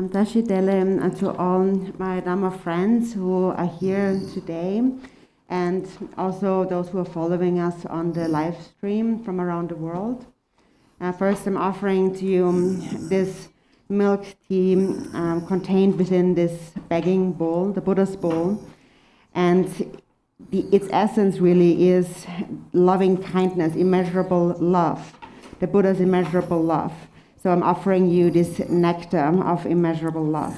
Dashidele to all my Dhamma friends who are here today, and also those who are following us on the live stream from around the world. First, I'm offering to you this milk tea contained within this begging bowl, the Buddha's bowl, and its essence really is loving kindness, immeasurable love, the Buddha's immeasurable love. So I'm offering you this nectar of immeasurable love.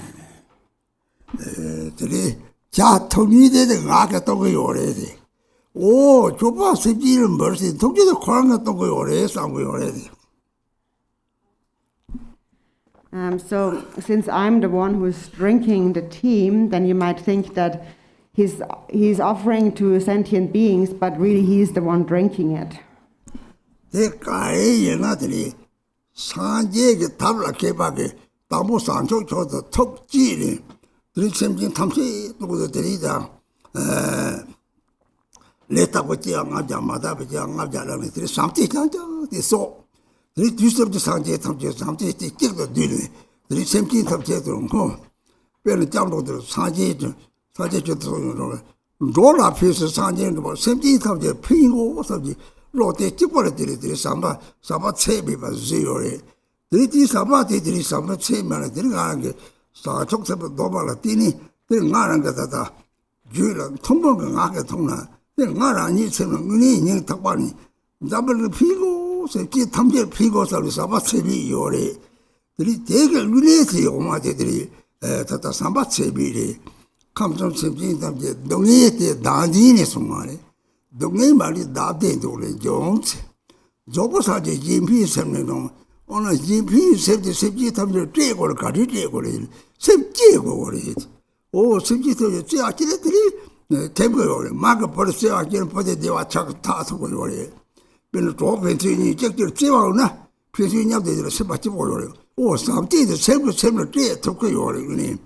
So since I'm the one who's drinking the tea, then you might think that he's offering to sentient beings, but really he's the one drinking it. 산제게 탑라 개박에 다모 산초 저도 톡지리 드림sem진 탐시 누구도 드리자 레타고 지앙아자 마다베지 앙아자라니 드리 삼티 장자 디소 드리 뒤섭지 산제 탐제 삼티 찍도 드리 드림sem진 탐제도 뭐 별은 장로들 산제 저도 로라 피스 산제도 뭐 sem진 탐제 피고 서지 로테 찍고를 드리들이 삼바 체비바 지요레 드리티 삼바들이 삼바 체면을 들어가는 게 사족세부 도발을 뛰니 들어가는 거다 주를 통보가 나게 통나 들어가라니 처럼 은이 인 탁반이 잡을 피고 세지 탐제 피고서 삼바 체비 요레 드리 되게 은이지 오마들이 다다 삼바 체비리 감정 체비 탐제 동의에 나디네 소마레 동네 말이 다된도래 정치 저보사제 임피 셈네도 오늘 임피 셈지 탐들 떼고를 가리 떼고를 셈지고 그래 오 셈지도 떼아끼들이 대고요 마가 벌써 아끼는 포대 대와 착 타서 그래 근데 또 벤트니 적들 떼와나 피수냐들 세바지 보여요 오 삼티도 셈을 떼 듣고요 그러니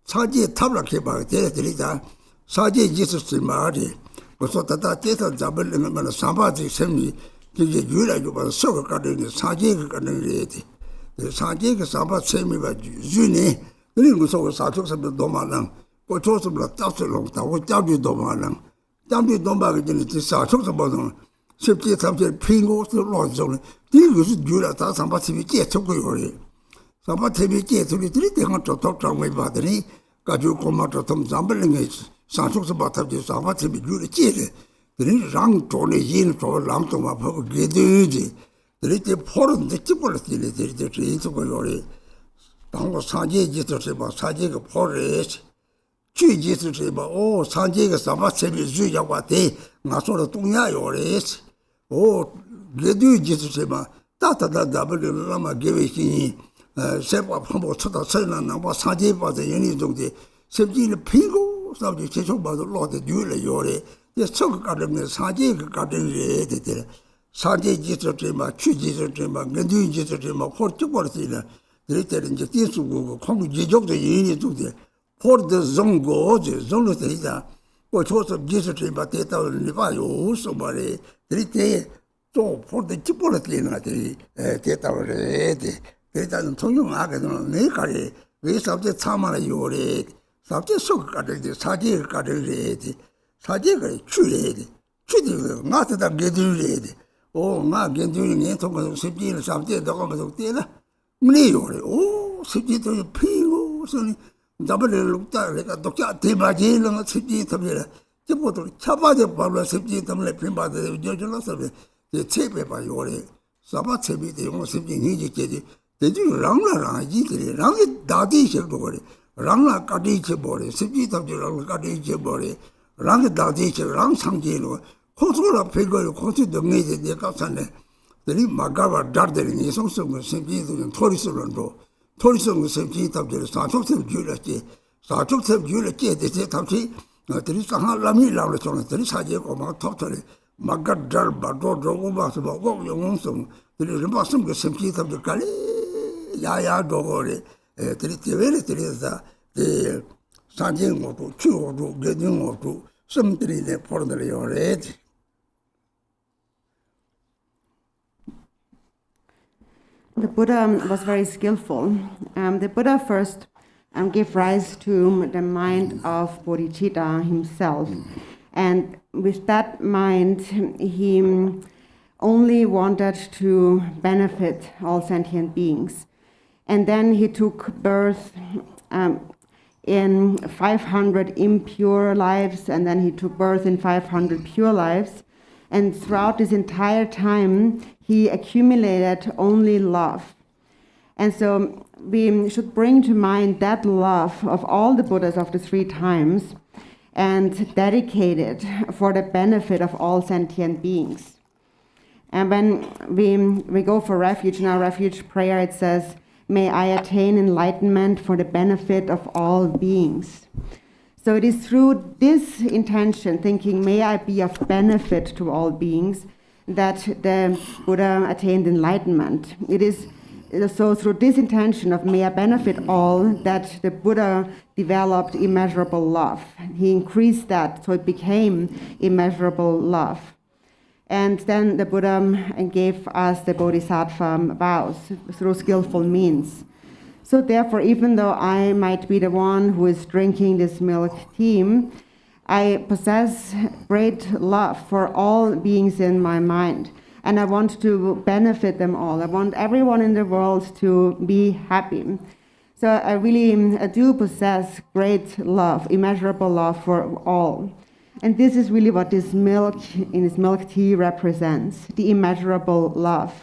사지 탑락해 봐 대들이다 사지 지스 말이 그래서 다다 때서 잡으려면 삼바지 셈이 이게 유라고 봐 서가 가는 사제가 가는 일이지 사제가 삼바 셈이 봐 주니 그리고 서가 사족선도 너무나 고초스로 따스로 따고 잡기도 많아 잡기도 많이 되는 사족선 보는 쉽게 삼제 핑고스 로존 이것이 유라 다 삼바 셈이 깨쳤고 요리 삼바 셈이 깨서리 들이 때가 또 doctor을 받으니 가지고 고마도 좀 잡을는 게 산속서 바탑지 사마티비 유리 찌레 드리 랑 존에 yin 조 람토마 보고 게드지 드리 때 포른데 찌벌 찌레 드리 때 인수고 요리 당고 사제지서 봐 사제가 포레스 쥐지서 봐오 사제가 사마티비 주야와 돼 나서로 동야 요레스 오 게드지서 봐 따따다 다블 라마 게베시니 세바 펌보 쳐다 설나 나와 사제 봐서 연이 정도 셈지를 피고 Sabji Checho Bado Lot the Jula Yore, the Sok Garden, Saji Garden Related, Saji Jitra Trema, Chu Jitra Trema, Gandu Jitra Trema, Portuportina, the Ritter in Jatisu, Kong Jijok the Yini to the Port the Zongo, the Zonotita, which was of Jitra Trema, Teta, Nivayo, somebody, the Ritter, so for the Chipolitina, the Teta, the Teta and Tonyo Magadon, Nekari, we saw the Tamara Yore. Sabje sok kadel de saje kadel de saje ga chule de ngata da gedu de o nga gedu ni to ko sibji la sabje da ko so te la mni yo le o sibji to pi o so ni double lu ta le ka dokya te ba je la sibji to le je po to chaba de ba la sibji tam le pin ba de jo jo la so de che pe ba yo le saba che bi de yo sibji ni je je de ju rang la rang ji de rang da di che do le Rangla Kadiche Bore, Sibji of the Rang Kadiche Bore, Rang Dadiche, Rang Sangelo, Kotola Pego, Kotu the Made de Kasane, the Magava Dardering is also Sibji and Torisando, Torism was Sibji of the Satok of Juliet, Satok of Juliet, the Tati, there is a Lami Lavation, there is a Jacob totally, Magad Darba, Dogobas about what you want some, there is a Boston with Sibji of the Kali, Yaya Dogore. The Sanjing or to Chu or to Gedung or to something that for the already. The Buddha was very skillful. The Buddha first gave rise to the mind of bodhichitta himself. And with that mind, he only wanted to benefit all sentient beings. And then he took birth in 500 impure lives, and then he took birth in 500 pure lives. And throughout this entire time, he accumulated only love. And so we should bring to mind that love of all the Buddhas of the three times and dedicate it for the benefit of all sentient beings. And when we go for refuge, in our refuge prayer, it says, "May I attain enlightenment for the benefit of all beings." So it is through this intention, thinking, may I be of benefit to all beings, that the Buddha attained enlightenment. It is so through this intention of may I benefit all that the Buddha developed immeasurable love. He increased that, so it became immeasurable love. And then the Buddha gave us the bodhisattva vows through skillful means. So therefore, even though I might be the one who is drinking this milk tea, I possess great love for all beings in my mind. And I want to benefit them all. I want everyone in the world to be happy. So I really do possess great love, immeasurable love for all. And this is really what this milk in this milk tea represents, the immeasurable love.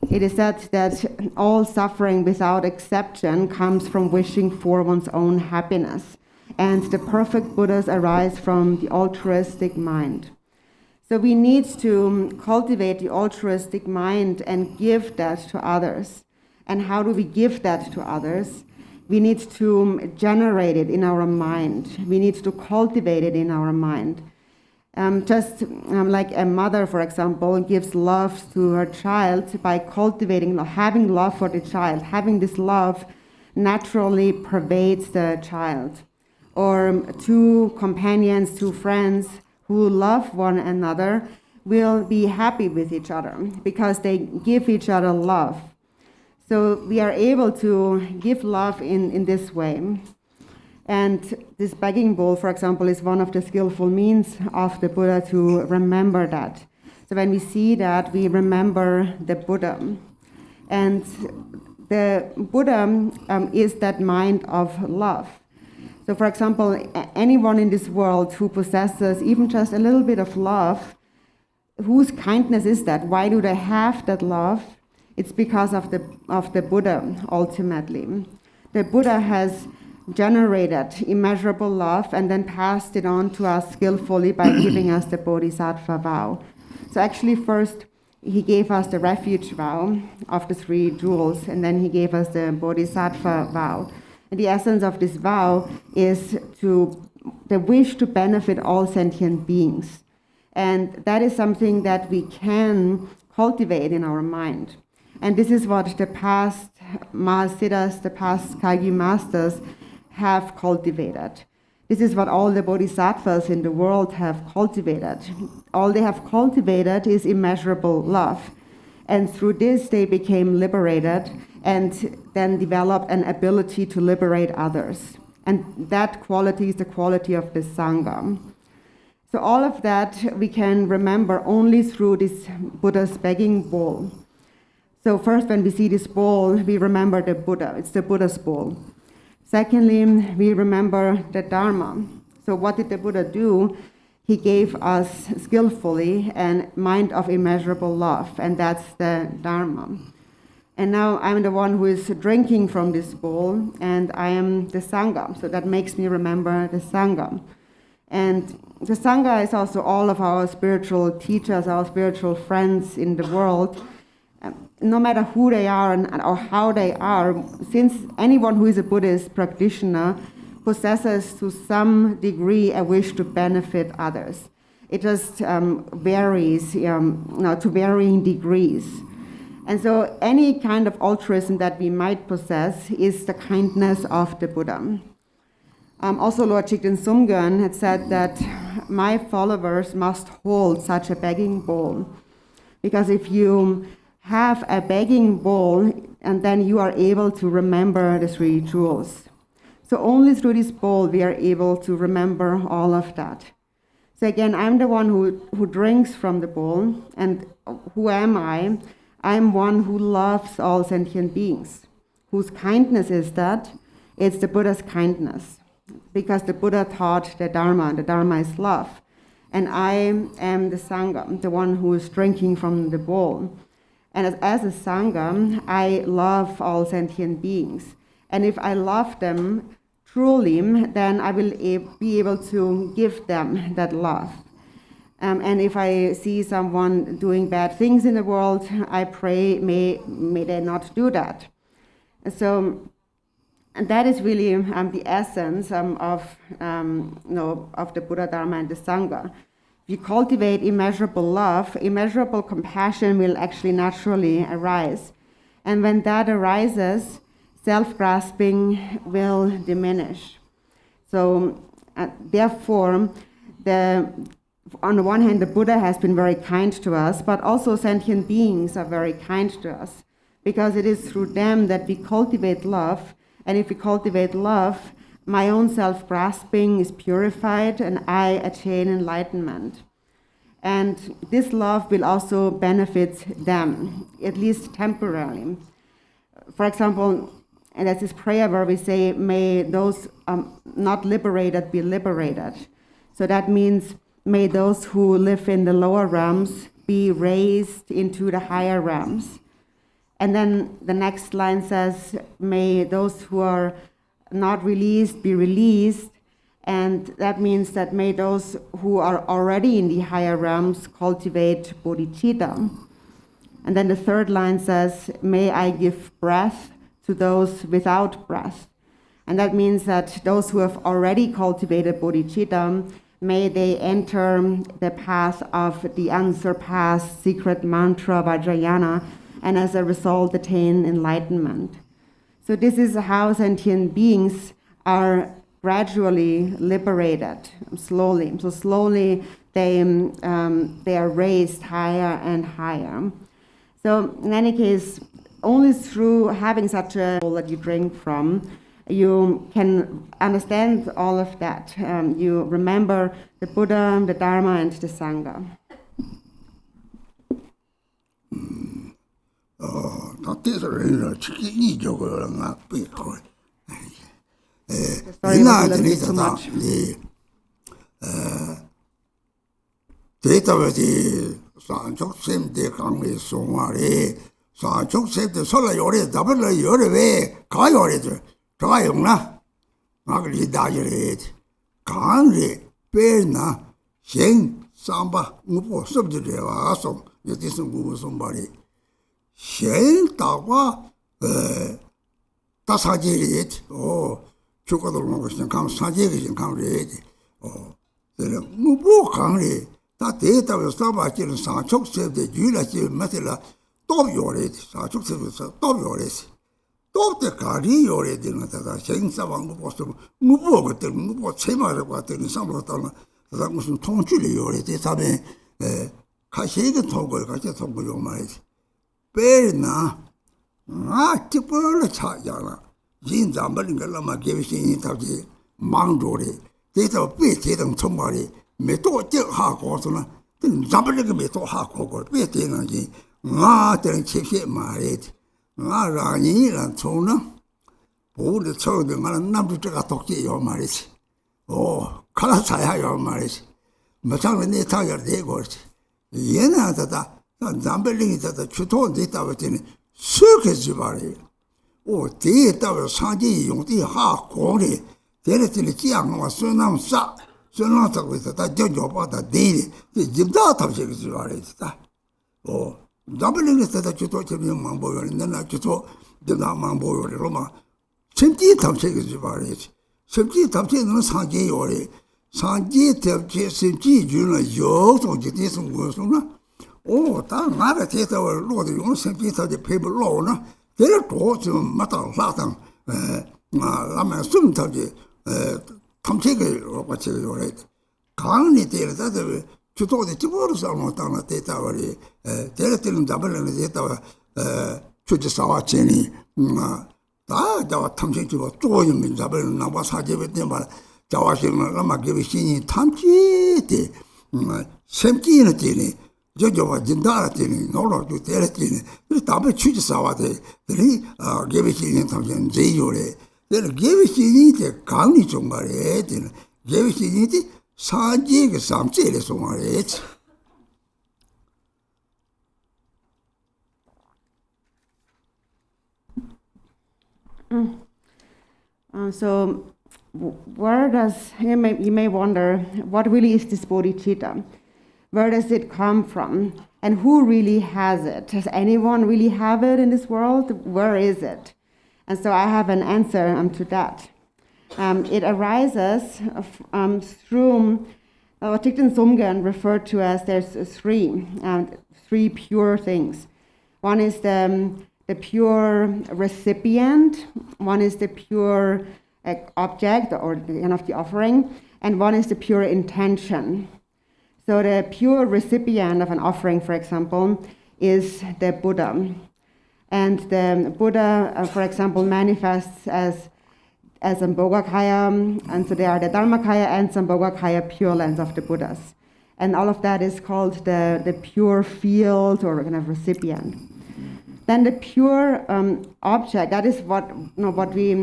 It is said that all suffering without exception comes from wishing for one's own happiness. And the perfect Buddhas arise from the altruistic mind. So we need to cultivate the altruistic mind and give that to others. And how do we give that to others? We need to generate it in our mind. We need to cultivate it in our mind. Like a mother, for example, gives love to her child by cultivating, having love for the child. Having this love naturally pervades the child. Or two companions, two friends who love one another will be happy with each other because they give each other love. So we are able to give love in this way. And this begging bowl, for example, is one of the skillful means of the Buddha to remember that. So when we see that, we remember the Buddha. And the Buddha is that mind of love. So for example, anyone in this world who possesses even just a little bit of love, whose kindness is that? Why do they have that love? It's because of the Buddha, ultimately. The Buddha has generated immeasurable love and then passed it on to us skillfully by giving us the bodhisattva vow. So actually first he gave us the refuge vow of the three jewels, and then he gave us the bodhisattva vow. And the essence of this vow is to the wish to benefit all sentient beings. And that is something that we can cultivate in our mind. And this is what the past Mahasiddhas, the past Kagyu masters have cultivated. This is what all the bodhisattvas in the world have cultivated. All they have cultivated is immeasurable love. And through this, they became liberated and then developed an ability to liberate others. And that quality is the quality of the Sangha. So all of that we can remember only through this Buddha's begging bowl. So first, when we see this bowl, we remember the Buddha. It's the Buddha's bowl. Secondly, we remember the Dharma. So what did the Buddha do? He gave us skillfully a mind of immeasurable love, and that's the Dharma. And now I'm the one who is drinking from this bowl, and I am the Sangha. So that makes me remember the Sangha. And the Sangha is also all of our spiritual teachers, our spiritual friends in the world. No matter who they are or how they are, since anyone who is a Buddhist practitioner possesses to some degree a wish to benefit others. It just varies to varying degrees. And so any kind of altruism that we might possess is the kindness of the Buddha. Also, Lord Jigten Sumgön had said that my followers must hold such a begging bowl. Because if you have a begging bowl, and then you are able to remember the three jewels. So only through this bowl we are able to remember all of that. So again, I'm the one who drinks from the bowl, and who am I? I'm one who loves all sentient beings. Whose kindness is that? It's the Buddha's kindness. Because the Buddha taught the Dharma is love. And I am the Sangha, the one who is drinking from the bowl. And as a Sangha, I love all sentient beings. And if I love them truly, then I will be able to give them that love. And if I see someone doing bad things in the world, I pray, may they not do that. So, and that is really the essence of the Buddha, Dharma, and the Sangha. If you cultivate immeasurable love, immeasurable compassion will actually naturally arise. And when that arises, self-grasping will diminish. So therefore, on the one hand, the Buddha has been very kind to us, but also sentient beings are very kind to us, because it is through them that we cultivate love. And if we cultivate love, my own self-grasping is purified and I attain enlightenment. And this love will also benefit them, at least temporarily. For example, and that's this prayer where we say, may those not liberated be liberated. So that means, may those who live in the lower realms be raised into the higher realms. And then the next line says, may those who are not released be released. And that means that may those who are already in the higher realms cultivate bodhichitta. And then the third line says, may I give breath to those without breath. And that means that those who have already cultivated bodhichitta, may they enter the path of the unsurpassed secret mantra Vajrayana, and as a result attain enlightenment. So this is how sentient beings are gradually liberated, slowly. So slowly they are raised higher and higher. So in any case, only through having such a bowl that you drink from, you can understand all of that. You remember the Buddha, the Dharma, and the Sangha. Mubu Kangli, that data was somebody in Sanchok said the Jula Matilla, Tom Yored, Sanchok said, Tom Yores. Top the Kari Yored in the saying someone was to Mubu, the Mubu Chema, what in some of them, that was in Tonchuli Yored, it's a Kashega Togo, Kasha Togo Yomaris. Berna, Tipper Chayana, Jin Zambaling Lama gave it in Italy, Mangdori. Data bit them somebody, Meto Hak also, then Zambaling Meto Hak or bit in then Chip married. Rani and Tona. Oh, the children are not to talk your marriage. Oh, Kalasaya your marriage. But I'm in tired day goes. Yena that Zambaling that the Chuton data within circus body. Oh, data was Sandy, you did half quality. There is the Chiang was soon on shot. So not with that judge about the daily. The Jimdata of oh, doubling is that you talk to me, Mambo, and then I just talk the Mambo or Roma. 17 times is about it. 17 times in Sanji or Sanji tell Sanji, Juna, Yo, so it is some words. Oh, that matter, theatre or Lord, you want 17 the paper law, no? There are talks to Mata Latin, Lama soon tell you. Tamchig or what's your rate. Can't it tell that to talk the two words are not on a data or Territil double and the data to the Sawachini. That Tamchig was throwing in double and I was hard with them, but Jawashim Lama gave a singing Tamchi, 17 tini, Jojo was Jindaratini, no to Teratini, the double church Sawate, then gave a singing Tamchin Zayore. Then gave it in the county to Maret, and gave it in the Sanjig some serious on Maret. So, where does you may wonder what really is this bodhicitta? Where does it come from? And who really has it? Does anyone really have it in this world? Where is it? And so I have an answer to that. It arises through what Thich Nhat referred to as there's three pure things. One is the pure recipient, one is the pure object or the offering, and one is the pure intention. So the pure recipient of an offering, for example, is the Buddha. And the Buddha, for example, manifests as Sambhogakaya, and so they are the Dharmakaya and Sambhogakaya pure lands of the Buddhas. And all of that is called the pure field or kind of recipient. Then the pure object, that is what we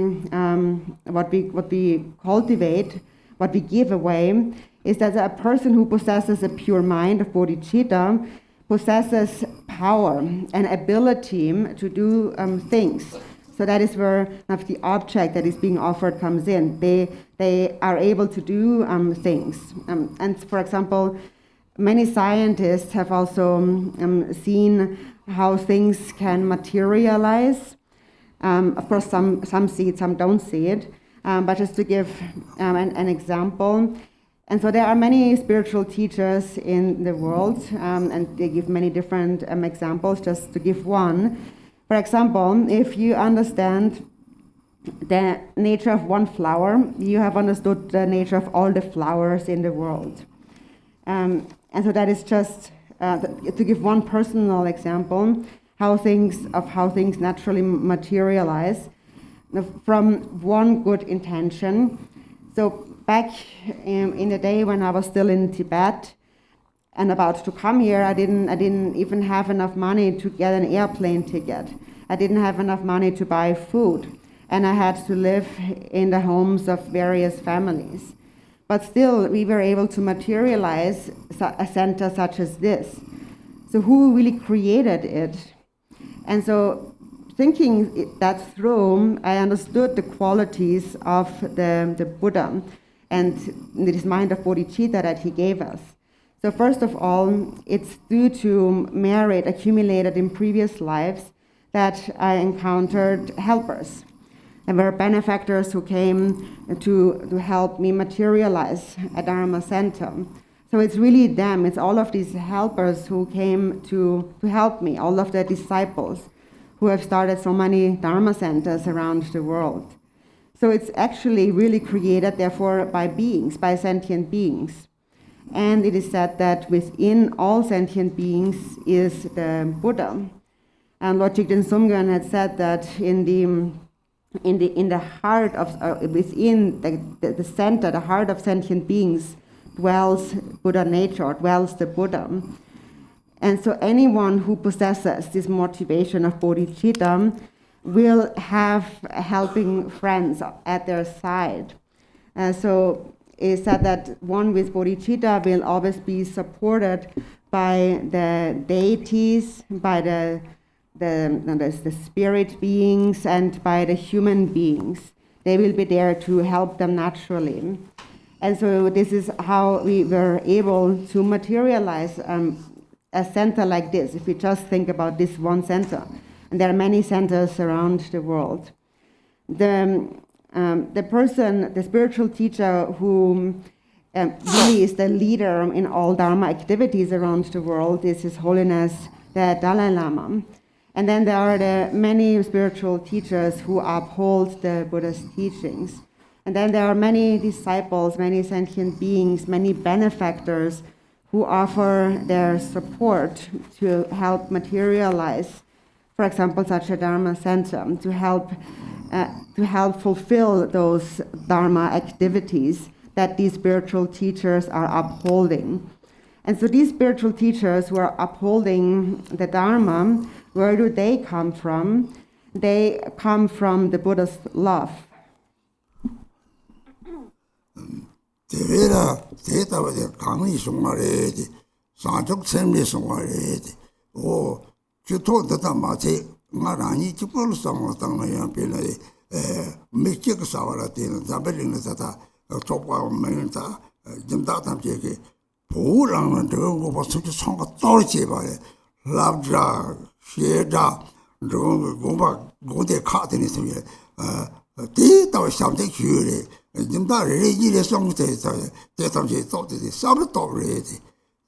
cultivate, what we give away, is that a person who possesses a pure mind of bodhicitta possesses power and ability to do things. So that is where the object that is being offered comes in. They are able to do things. And for example, many scientists have also seen how things can materialize. Of course, some see it, some don't see it. But just to give an example, and so there are many spiritual teachers in the world, and they give many different examples, just to give one. For example, if you understand the nature of one flower, you have understood the nature of all the flowers in the world. And so that is just to give one personal example, how things naturally materialize from one good intention. So back in the day when I was still in Tibet and about to come here, I didn't even have enough money to get an airplane ticket. I didn't have enough money to buy food, and I had to live in the homes of various families. But still, we were able to materialize a center such as this. So who really created it? And so thinking that through, I understood the qualities of the Buddha and this mind of bodhicitta that he gave us. So first of all, it's due to merit accumulated in previous lives that I encountered helpers. There were benefactors who came to help me materialize a Dharma center. So it's really them, it's all of these helpers who came to help me, all of the disciples who have started so many Dharma centers around the world. So it's actually really created, therefore, by beings, by sentient beings. And it is said that within all sentient beings is the Buddha. And Lord Jigten Sumgön had said that in the heart of, within the center, the heart of sentient beings, dwells Buddha nature, dwells the Buddha. And so anyone who possesses this motivation of bodhicitta will have helping friends at their side. So it's said that one with bodhicitta will always be supported by the deities, by the spirit beings, and by the human beings. They will be there to help them naturally. And so this is how we were able to materialize a center like this, if we just think about this one center. And there are many centers around the world. The person, the spiritual teacher who really is the leader in all Dharma activities around the world is His Holiness the Dalai Lama. And then there are the many spiritual teachers who uphold the Buddha's teachings. And then there are many disciples, many sentient beings, many benefactors who offer their support to help materialize, for example, such a Dharma center, to help fulfill those Dharma activities that these spiritual teachers are upholding. And so these spiritual teachers who are upholding the Dharma, where do they come from? They come from the Buddha's love. Tevera teta de kangi songaredi sanjok semle songaredi o chuto data mate ngarani chipol samotang ya pele mekek sawara tin zabelin tata topa menta jimda tam jeke 보랑 저거 벌써 songa 떨지 봐요 랍자 쉐다 저거 고바 고대 카드니 소리 대다고 상대 규례 진짜 레지레 성대에서 대담지 또지 사브토레지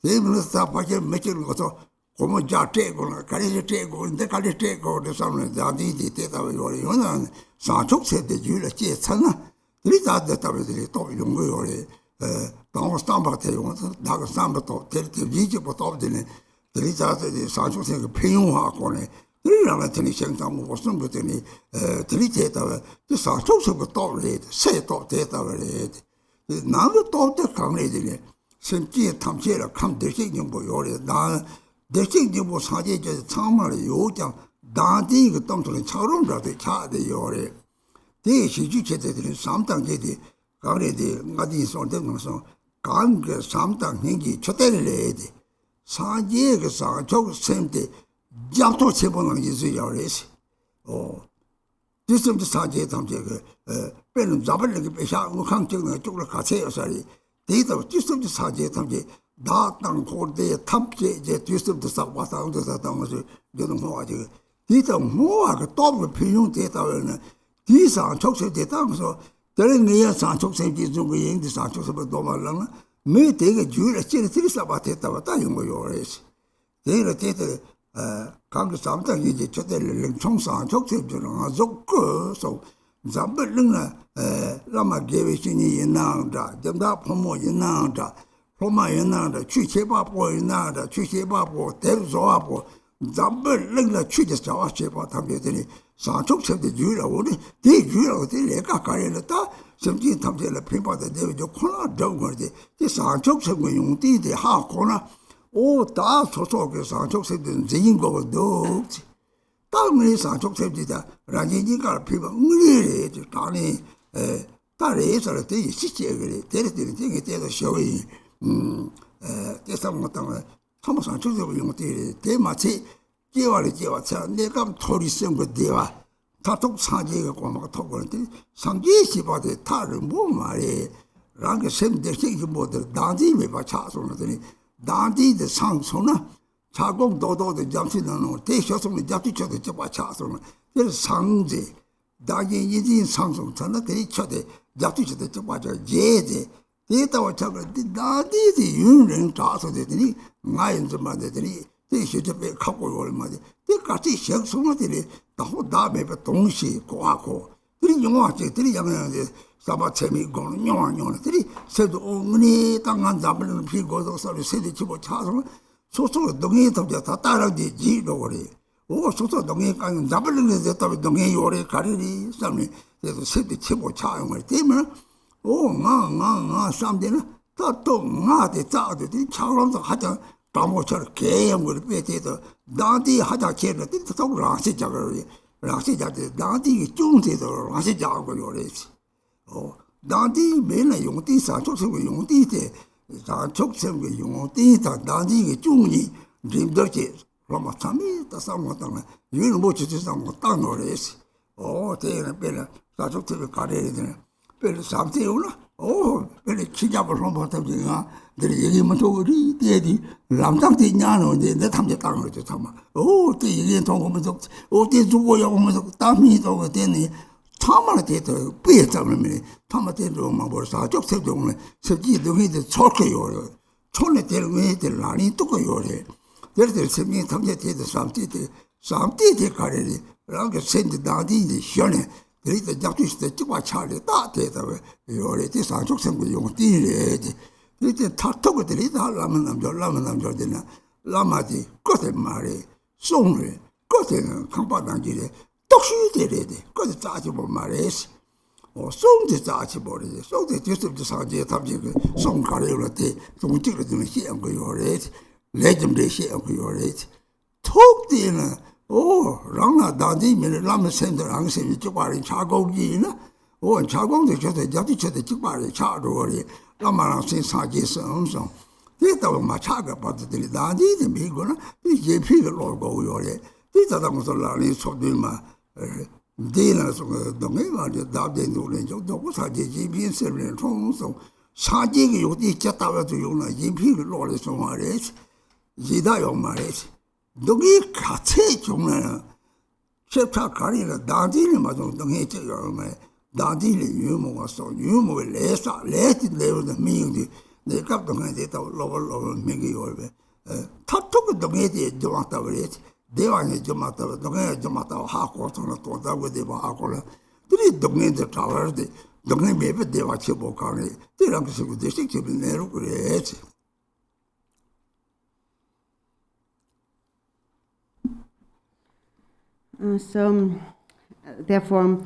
대문에서 밖에 맥을 거서 고모 자테고나 가리제 테고 근데 가리제 테고 대상은 자디디 대다고 요리는 사촉세대 규례 제찬나 리자데 타베들이 또 이런 거 요리 dans stambaté 나가 stambato televisi potobdene 리자데 사촉세가 평화 거네 그러나 되니 생각 무슨 것들이 들이대다 그 사촉서가 떠오르게 새도 대다를 나도 또때 강내들이 심지에 탐지를 감들게 뭐 요래 나 대신에 뭐 사제제 참말이 요장 다디 그 동들은 처럼라도 차대 요래 대시주 제대들은 3단계디 강내디 나디 손대면서 강그 3단 행기 초대를 해야 돼 사제 그 사촉 셈때 약도 제보는 있어요, 그래서. 지금도 사제 담제 빼는 잡을게 빼샤 우강적인 쪽으로 가세요, 살이. 데이터 지금도 사제 담제 다땅 고대 탐제 이제 지금도 사와서 온데서 담아서 저는 뭐 아직 데이터 뭐하고 또 필요 데이터는 디상 촉세 데이터에서 다른 내야 상촉세 기준 그 얘기 상촉세 더 말라나 매 되게 주를 찌르 들이사바 데이터가 다 용어요, 그래서. 데이터 각 삼당 이제 저들을 총상 적세주는 적거서 잡을릉아 라마 계획신이 있나다 점다 포모 있나다 포마 있나다 취체바보 있나다 취체바보 대조하고 잡을릉아 취체자와 제바 담배더니 상적세대 주라 우리 대주라 내가 가려다甚至 탐제를 평가돼 되죠 코나 적거지 이 상적세고 용띠데 하코나 다 소소하게 상촉세대는 제인 거거든. 땅에 상촉세대다. 라진이가 피가 응리래. 다니 다래서 되게 시제그래. 데르데르 되게 되도 쇼이. 대상 땅에 처음 상촉세고 용띠 대마치 제와차 내가 토리 쓴거 대와 다톡 사제가 고마가 토거는데 상계시 바데 타를 뭐 말해. 랑게 샘데시 모델 다지메 바 차소는데 다디의 상소나 자공 도도의 잠시는 대셔성의 잡지쳐도 잡아 차서는 그 상제 다게 이진 상승 전에 대리 쳐대 잡투치대 좀 맞아 제제 데이터와 차가 나디디 윤ren 자서 되더니 나인 좀 만되더니 대시접에 갖고 얼마지 같이 시작성들이 다 매번 동시 고하고 들이 영화지 들이 양양데 사바 재미고 영화들이 세도 어머니 땅한 잡는 피고도 소리 세대 집어 차서 소소 동에 덮자 다 따라지 지로 그래 오 소소 동에 강 잡는 데 됐다 동에 요래 가리리 삼니 그래서 세대 집어 차용을 때문에 오 나나나 삼대는 또 나한테 짜듯이 차로서 하자 다모처럼 개형을 빼대도 나한테 하자 개를 또 라시자를 라시자들 나한테 중대도 라시자고 요래지 나한테 맨날 용띠 사족성의 용띠 때 사족성의 용띠 다 나한테 중이 힘들지 라마 참이 다 상관없다 이거는 뭐 주지 상관없다 노래지 대는 빼라 사족성의 가려야 되는 별로 삼태우나 별로 기잡을 한번 타지가 늘 얘기만 저리 대디 남상태 냐는데 내 탐제 땅을 거죠 참아 때 얘기 통하면서 때 주고 오면서 땀이 또 되니 참아라 대도 빼자면 참아 대도 막 벌써 적색도 sep지 동의도 좋게요 촌에 되는 데 라니 또 거요래 그래서 세미 탐제 대도 삼태 가려니 라고 센데 나디지 시원해 그래서 작두시대 찍와 차례 다 대다고 요래지 상속성도 용띠래지 그때 탁탁들이 다 라면 남절되나 라마지 끝에 말이 송을 끝에는 강바당길에 똑시되래지 끝에 짜지 못 말했어 송지 짜지 버리지 송지 뒤집지 사지 탑지 송 가려울 때 송지를 좀 시한 거 요래지 레점대 시한 거 요래지 톡되는 랑나 다디면 라면 센터 항생이 쪽발이 차고기나 차고도 저도 잡지쳐도 쪽발이 차로리 라마랑 생사지서 엄청 됐다고 막 차가 받들이 다디는 미고나 이제 피를 놓고 요래 됐다고 무슨 라니 소들마 데나서 동네가 다된 노래 저도 사지지 빈세를 통성 사지기 요디 쳤다고 요나 인피를 놓어서 말이지 지다요 말이지 너기 같이 종나는 셰프가 가리는 다디는 맞아 동해 저요 말 다디는 유모가 써 유모를 레사 레티 레오는 미용디 내가 동해 됐다 로벌 미기 요베 탑토그 동해에 좀 왔다 그랬지 대왕이 좀 왔다 동해 좀 왔다 하고 또 다고 되고 하고라 들이 동해에 타워데 동해 매베 대와 쳐보 가네 대랑 그거 대식 집을 내로 그랬지 Therefore,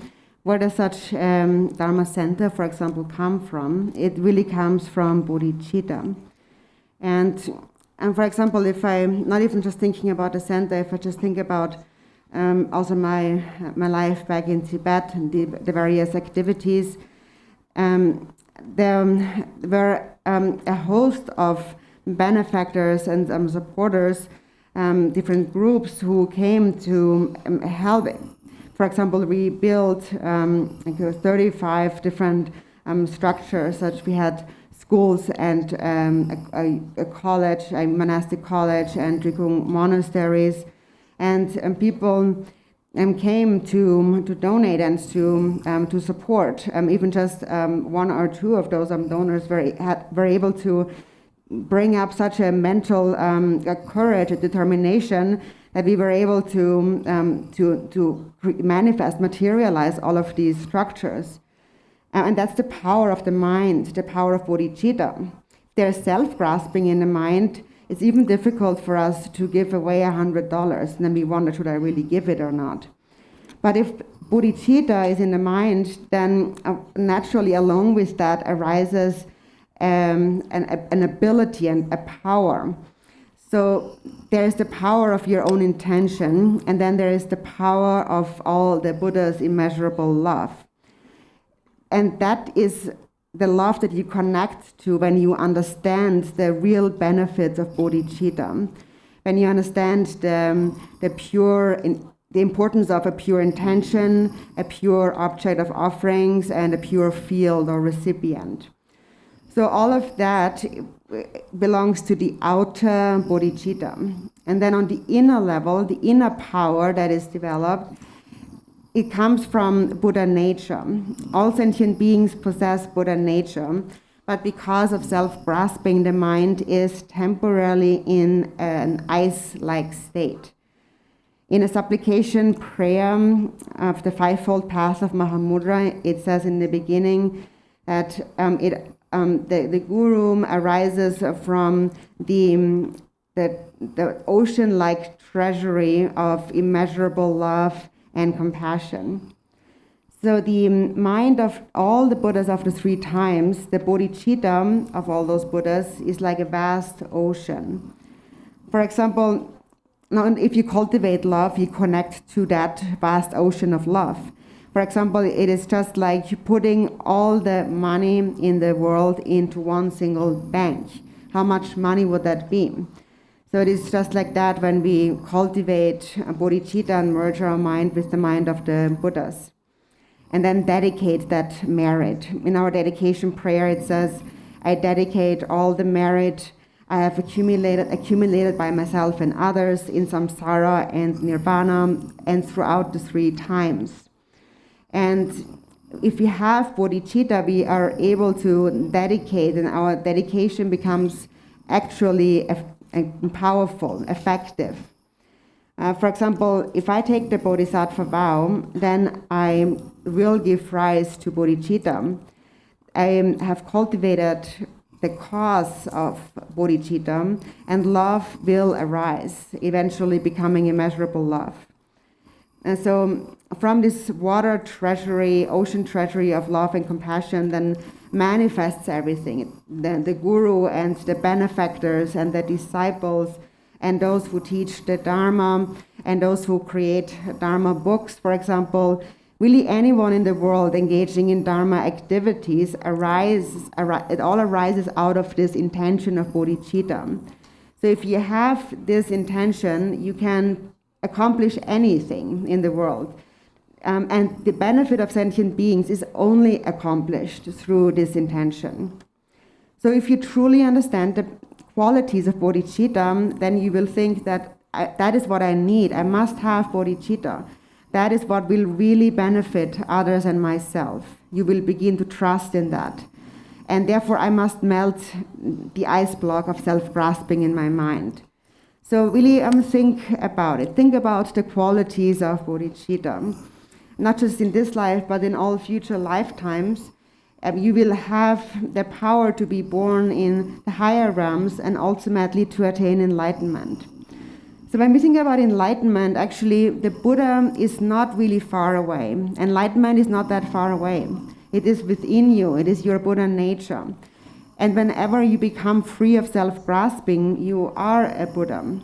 where does such Dharma center, for example, come from? It really comes from bodhicitta. And for example, if I'm not even just thinking about the center, if I just think about also my life back in Tibet and the various activities, there were a host of benefactors and supporters, different groups who came to help. For example, we built 35 different structures, such we had schools and a college, a monastic college, and Drikung monasteries, and people came to donate and to support. Even just one or two of those donors were able to bring up such a mental courage, a determination, that we were able to manifest, materialize all of these structures. And that's the power of the mind, the power of bodhicitta. If there's self-grasping in the mind, it's even difficult for us to give away $100, and then we wonder, should I really give it or not? But if bodhicitta is in the mind, then naturally along with that arises an ability and a power. So there is the power of your own intention, and then there is the power of all the Buddha's immeasurable love. And that is the love that you connect to when you understand the real benefits of bodhicitta, when you understand the importance of a pure intention, a pure object of offerings, and a pure field or recipient. So all of that belongs to the outer bodhicitta. And then on the inner level, the inner power that is developed, it comes from Buddha nature. All sentient beings possess Buddha nature, but because of self-grasping, the mind is temporarily in an ice-like state. In a supplication prayer of the fivefold path of Mahamudra, it says in the beginning that the guru arises from the ocean-like treasury of immeasurable love and compassion. So the mind of all the Buddhas of the three times, the bodhichitta of all those Buddhas, is like a vast ocean. For example, now if you cultivate love, you connect to that vast ocean of love. For example, it is just like putting all the money in the world into one single bank. How much money would that be? So it is just like that when we cultivate a bodhicitta and merge our mind with the mind of the Buddhas. And then dedicate that merit. In our dedication prayer, it says, I dedicate all the merit I have accumulated by myself and others in samsara and nirvana and throughout the three times. And if we have bodhicitta, we are able to dedicate, and our dedication becomes actually powerful, effective. For example, if I take the bodhisattva vow, then I will give rise to bodhicitta. I have cultivated the cause of bodhicitta, and love will arise, eventually becoming immeasurable love. And so from this water treasury, ocean treasury of love and compassion, then manifests everything. The guru and the benefactors and the disciples and those who teach the Dharma and those who create Dharma books, for example, really anyone in the world engaging in Dharma activities, it all arises out of this intention of bodhicitta. So if you have this intention, you can accomplish anything in the world. And the benefit of sentient beings is only accomplished through this intention. So if you truly understand the qualities of bodhicitta, then you will think that that is what I need. I must have bodhicitta. That is what will really benefit others and myself. You will begin to trust in that. And therefore, I must melt the ice block of self-grasping in my mind. So really think about it. Think about the qualities of bodhicitta. Not just in this life, but in all future lifetimes. You will have the power to be born in the higher realms and ultimately to attain enlightenment. So when we think about enlightenment, actually the Buddha is not really far away. Enlightenment is not that far away. It is within you. It is your Buddha nature. And whenever you become free of self-grasping, you are a Buddha.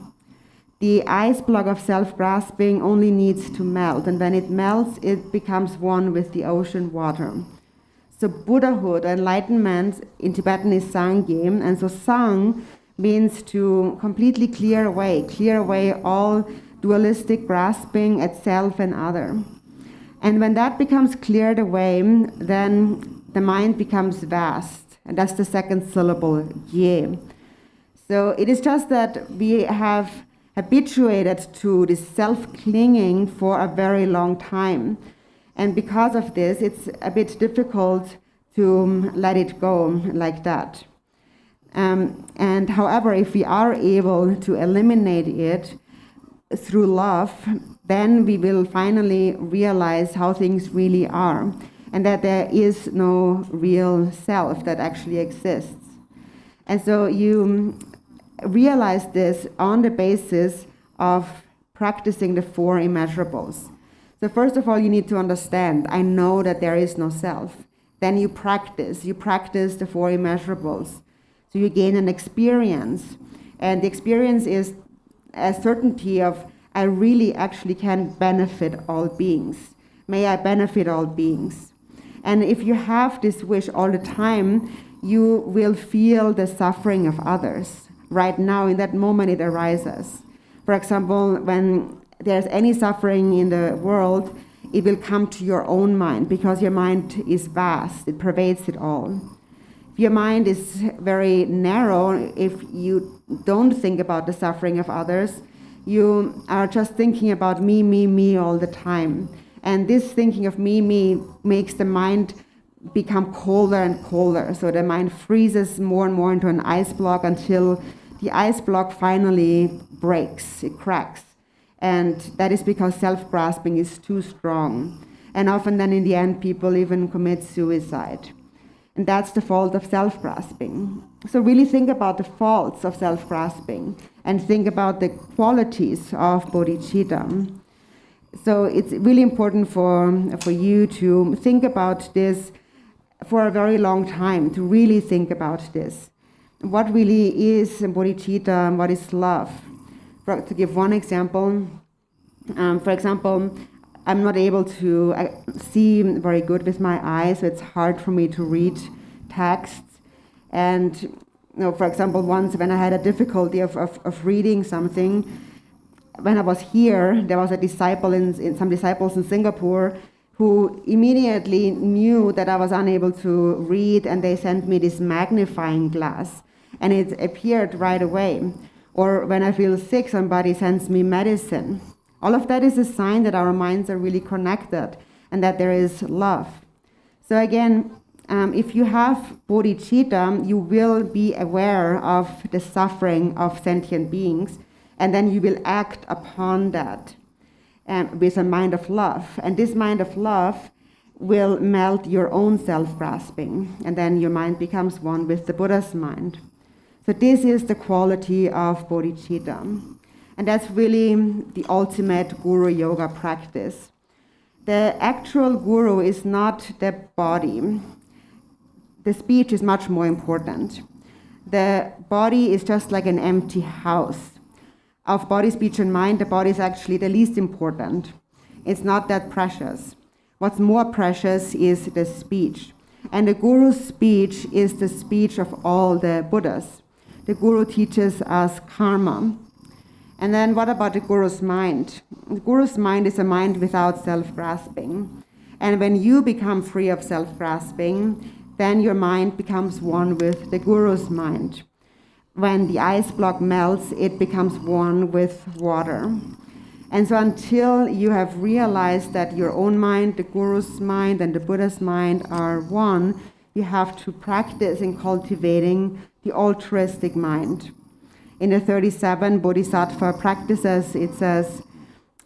The ice block of self-grasping only needs to melt. And when it melts, it becomes one with the ocean water. So Buddhahood, enlightenment, in Tibetan is Sangye. And so Sang means to completely clear away all dualistic grasping at self and other. And when that becomes cleared away, then the mind becomes vast. And that's the second syllable, ye. So it is just that we have habituated to this self-clinging for a very long time. And because of this, it's a bit difficult to let it go like that. And however, if we are able to eliminate it through love, then we will finally realize how things really are, and that there is no real self that actually exists. And so you realize this on the basis of practicing the four immeasurables. So first of all, you need to understand, I know that there is no self. Then you practice the four immeasurables. So you gain an experience. And the experience is a certainty of, I really actually can benefit all beings. May I benefit all beings. And if you have this wish all the time, you will feel the suffering of others. Right now, in that moment, it arises. For example, when there's any suffering in the world, it will come to your own mind because your mind is vast. It pervades it all. If your mind is very narrow, if you don't think about the suffering of others, you are just thinking about me all the time. And this thinking of me makes the mind become colder and colder. So the mind freezes more and more into an ice block until the ice block finally breaks, it cracks. And that is because self-grasping is too strong. And often then in the end, people even commit suicide. And that's the fault of self-grasping. So really think about the faults of self-grasping and think about the qualities of bodhicitta. So it's really important for you to think about this for a very long time, to really think about this. What really is bodhicitta and what is love? To give one example, for example, I'm not able to see very good with my eyes, so it's hard for me to read texts. And for example, once when I had a difficulty of reading something, when I was here, there was a disciple some disciples in Singapore who immediately knew that I was unable to read, and they sent me this magnifying glass, and it appeared right away. Or when I feel sick, somebody sends me medicine. All of that is a sign that our minds are really connected and that there is love. So again, if you have bodhicitta, you will be aware of the suffering of sentient beings, and then you will act upon that with a mind of love. And this mind of love will melt your own self-grasping, and then your mind becomes one with the Buddha's mind. So this is the quality of bodhicitta. And that's really the ultimate guru yoga practice. The actual guru is not the body. The speech is much more important. The body is just like an empty house. Of body, speech, and mind, the body is actually the least important. It's not that precious. What's more precious is the speech. And the guru's speech is the speech of all the Buddhas. The guru teaches us karma. And then what about the guru's mind? The guru's mind is a mind without self-grasping. And when you become free of self-grasping, then your mind becomes one with the guru's mind. When the ice block melts, it becomes one with water. And so until you have realized that your own mind, the guru's mind, and the Buddha's mind are one, you have to practice in cultivating the altruistic mind. In the 37 Bodhisattva practices, it says,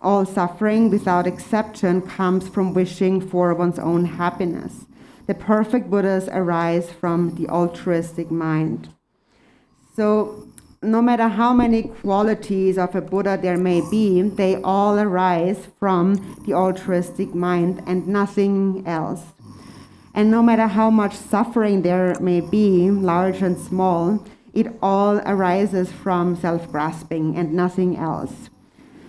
all suffering without exception comes from wishing for one's own happiness. The perfect Buddhas arise from the altruistic mind. So no matter how many qualities of a Buddha there may be, they all arise from the altruistic mind and nothing else. And no matter how much suffering there may be, large and small, it all arises from self-grasping and nothing else.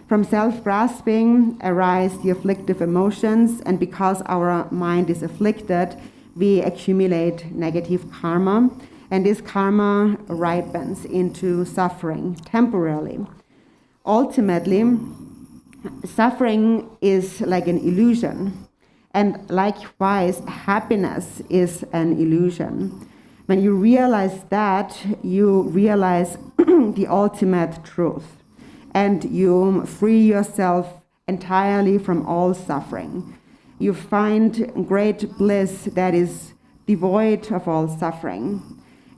From self-grasping arise the afflictive emotions, and because our mind is afflicted, we accumulate negative karma, and this karma ripens into suffering temporarily. Ultimately, suffering is like an illusion, and likewise, happiness is an illusion. When you realize that, you realize the ultimate truth, and you free yourself entirely from all suffering. You find great bliss that is devoid of all suffering.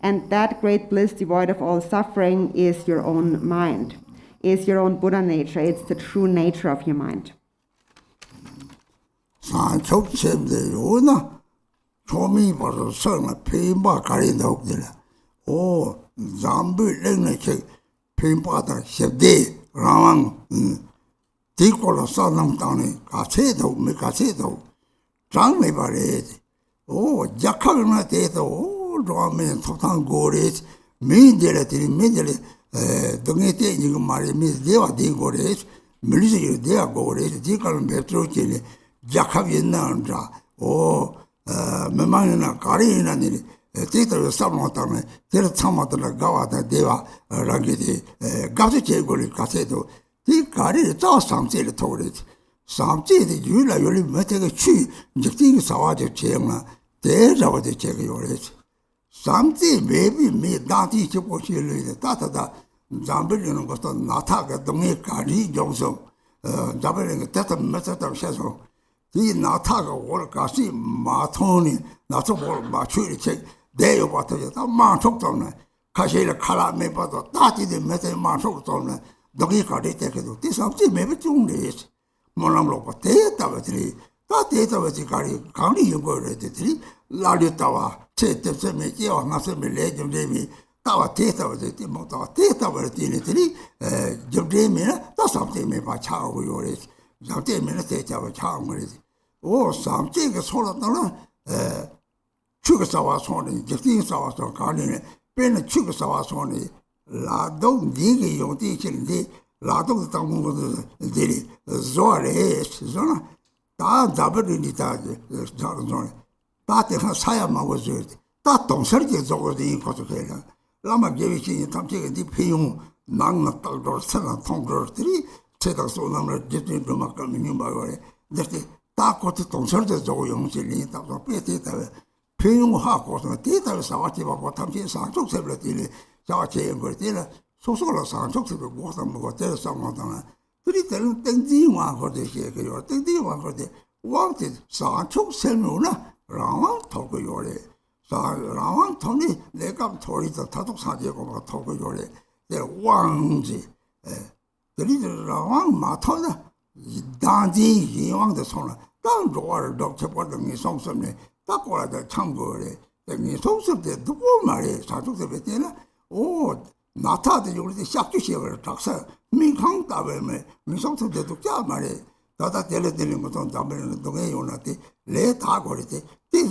And that great bliss devoid of all suffering is your own mind, is your own Buddha nature. It's the true nature of your mind. Ramen Totan Gores, Mindele, Dongete, you marry Miss Deva de Gores, Military Dea Gores, Dical Metro, Jacavina, Memana, Karina, Theatre of Samotame, Theatre Samata Gavata Deva, Ragiti, Gatiche Goli Caseto, the Kari, some say the toilet. Some say the Jula, you live a tree, the thing is our chamber, there's our check your age. Something maybe me not each of what you later, Tata, Zambian was not Nataka, Dominic, Johnson, Jabbering a Tata method of Shadow. 이 나타가 올 가시 마토니 나서 뭘 맞추리 책 내요 같아요. 다 마속도네. 가시를 칼라메 봐도 따지데 메세 마속도네. 너기 가리 때도 뒤삼지 매번 중래. 뭐라고 대다버들이 다 대다버지 가리 강리 연구를 했더니 라리타와 제때쯤에 끼어 나서 레좀 레미 따와 대다버지 뭐다 대다버지들이 좀 레미나 다 삼지에 봐 차고 요래. 장대면에 대자고 차고 그러지. 오 삼지가 소라다나 추가사와 손이 적팅사와서 가는에 배는 추가사와 손이 라동 니게 용디 있는데 라동 당문 것들이 조아레스 다 잡으니까 저런 다때가 사야만 거죠. 다 동설게 저거지 거죠. 라마 계획이 탐지게 네 배용 낭나 떨고 살아 통거들이 제가 소나물 제대로 좀 아까 미니 말거래. 근데 다 것도 동설제 저거 용실이 답도 빼대다. 배용하고서 대답을 사와지 봐 탐지 상쪽 세블들이 자와제 거들이 소소로 상쪽 세블 뭐서 뭐 때려 상마다나. 그리 때는 땡지와 거듯이 그요. 땡지와 거듯이 왕티 상쪽 세면나 라마 토고 요래. 라마 토니 내가 토리도 타독 사제고 뭐 토고 요래. 내 왕지 그리들 라왕 마토나 단지 이왕의 손을 땅 로아를 덕쳐버던 이 송섬에 딱 꼬라다 참고래. 이 송섬에 누구 말이 사족세배 때나 오 나타도 요리 샥주시를 작사 민강 따베면 민송섬에 독자 말이 다다 telletele moton tamben donge yonate le ta gorite ti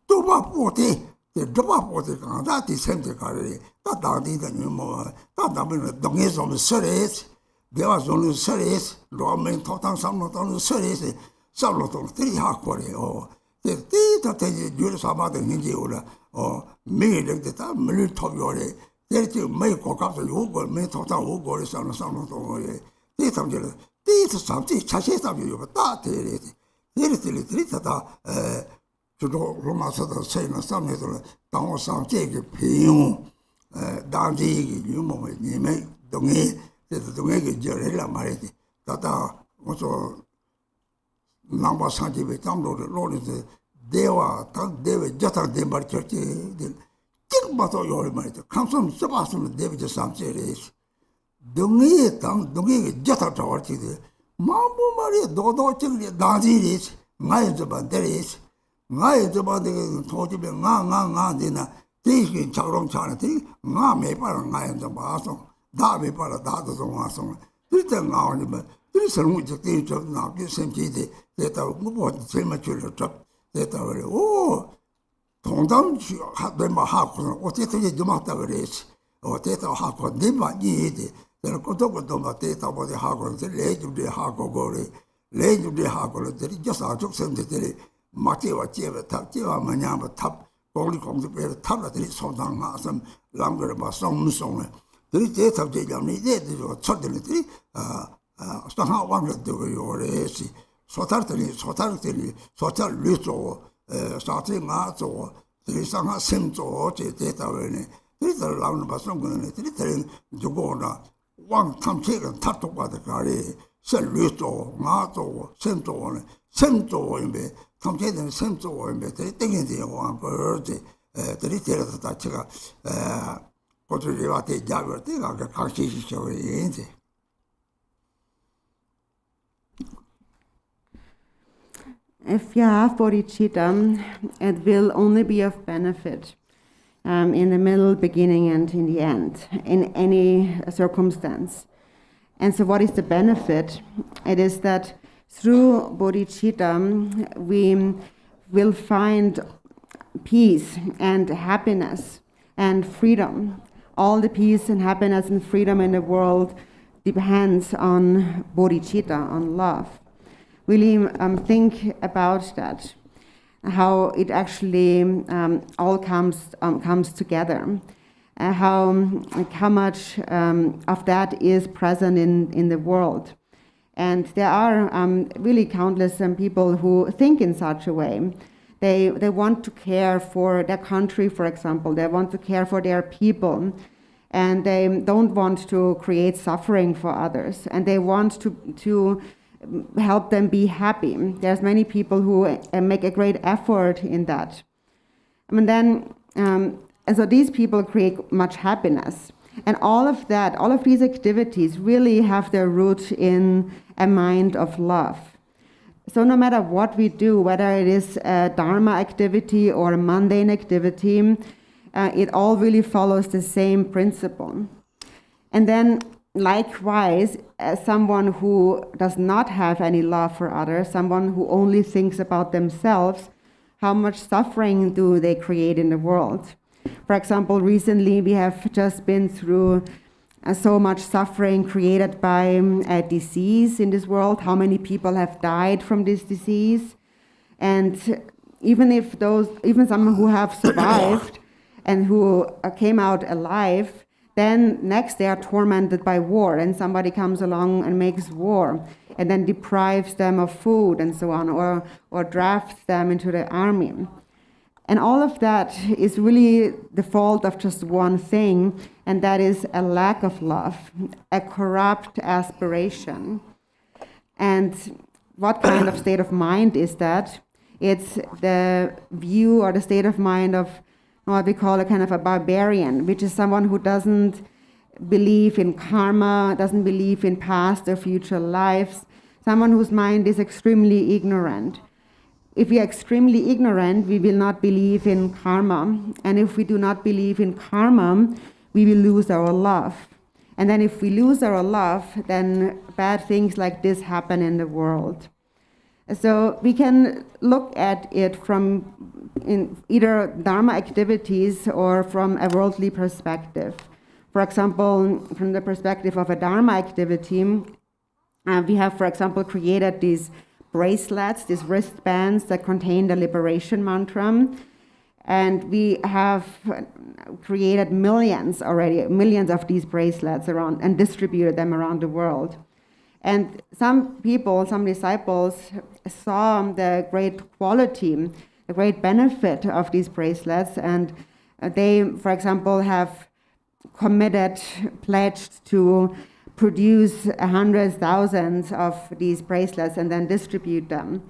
to ba pote te doba pote ka da ti semte kare ta da di da mo ta da ben donge so seres de wa so seres lo men to tang sam no to seres sam lo to ti ha kore o te ta te jure sa ba de ni ora o me de ta me to yore te ti me ko ka so yo go me to ta o go le sam no to ye ti tam je This is something 자세히 you 다 되리. 되리다 저도 로마서도 세는 삼회들 당호상 제게 비용 당지 유모의 님의 동에 동에게 저래라 말이지. 다다 뭐저 남바 산지에 담로를 로리데 대와 당 대외 자타 대말 처치 찍마도 요리 말이죠. 감성 써봤으면 대비저 삼세레스 동에 동에 자타 저어지데 마뭐 말이 너도 저기 나지리스 나의 저반데리스 나의 저반데 도집에 나나나 되나 대신 작롱 차는데 나 매바라 나의 저 봐서 다 매바라 다도 좀 와서 그때 나오니면 그래서 뭐 저기 저 나게 생기데 내가 뭐 제일 맞추려 저 내가 그래 오 동담 하던 뭐 하고 어떻게 좀 왔다 그랬지 어떻게 하고 내 많이 돼 내가 것도 맞대다 보지 하고 레주리 하고 거래 레주리 하고 들이 저사적 선들이 맞대와 제가 탑제와 마냐마 탑 거기 공부에 탑라들이 소당 마선 람거를 봐 송송에 들이 대탑제 잡니 이제도 첫들이 스타하 왕을 되고 요래시 소탈들이 소탈 류조 사체 마조 들이 상하 sem조 제 대답을 들이 라운드 봐 송거는 들이 저거나 왕 탐색은 탑독받을 가리 셀류조 마조 sem조는 sem조인데 탐색은 sem조인데 땡땡이 왕 거지 들이 데려다 제가 고들이 와대 잡을 때가 같이 시켜야 이제 If you have bodhicitta, it will only be of benefit in the middle, beginning, and in the end, in any circumstance. And so what is the benefit? It is that through bodhicitta, we will find peace and happiness and freedom. All the peace and happiness and freedom in the world depends on bodhicitta, on love. Really think about that, how it actually all comes together, how much of that is present in the world. And there are really countless people who think in such a way. They want to care for their country, for example. They want to care for their people. And they don't want to create suffering for others. And they want to help them be happy. There's many people who make a great effort in that. And then, and so these people create much happiness. And all of that, all of these activities really have their root in a mind of love. So no matter what we do, whether it is a dharma activity or a mundane activity, it all really follows the same principle. And then likewise, someone who does not have any love for others, someone who only thinks about themselves, how much suffering do they create in the world? For example, recently we have just been through so much suffering created by a disease in this world. How many people have died from this disease? And even someone who have survived and who came out alive, then next they are tormented by war, and somebody comes along and makes war and then deprives them of food and so on, or drafts them into the army. And all of that is really the fault of just one thing, and that is a lack of love, a corrupt aspiration. And what kind of state of mind is that? It's the view or the state of mind of what we call a kind of a barbarian, which is someone who doesn't believe in karma, doesn't believe in past or future lives, someone whose mind is extremely ignorant. If we are extremely ignorant, we will not believe in karma. And if we do not believe in karma, we will lose our love. And then if we lose our love, then bad things like this happen in the world. So we can look at it from in either dharma activities or from a worldly perspective. For example, from the perspective of a dharma activity, we have, for example, created these bracelets, these wristbands that contain the liberation mantra. And we have created millions of these bracelets around and distributed them around the world. And some people, some disciples saw the great quality, the great benefit of these bracelets, and they, for example, have pledged to produce hundreds, thousands of these bracelets and then distribute them.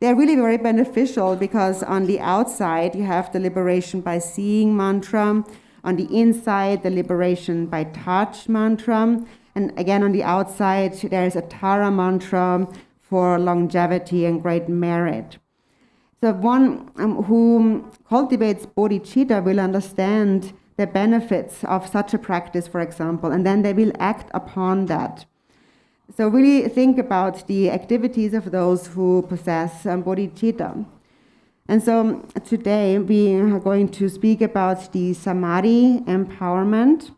They're really very beneficial because on the outside you have the liberation by seeing mantra, on the inside the liberation by touch mantra, and again on the outside there is a Tara mantra for longevity and great merit. So one who cultivates bodhicitta will understand the benefits of such a practice, for example, and then they will act upon that. So really think about the activities of those who possess bodhicitta. And so today we are going to speak about the Samadhi empowerment,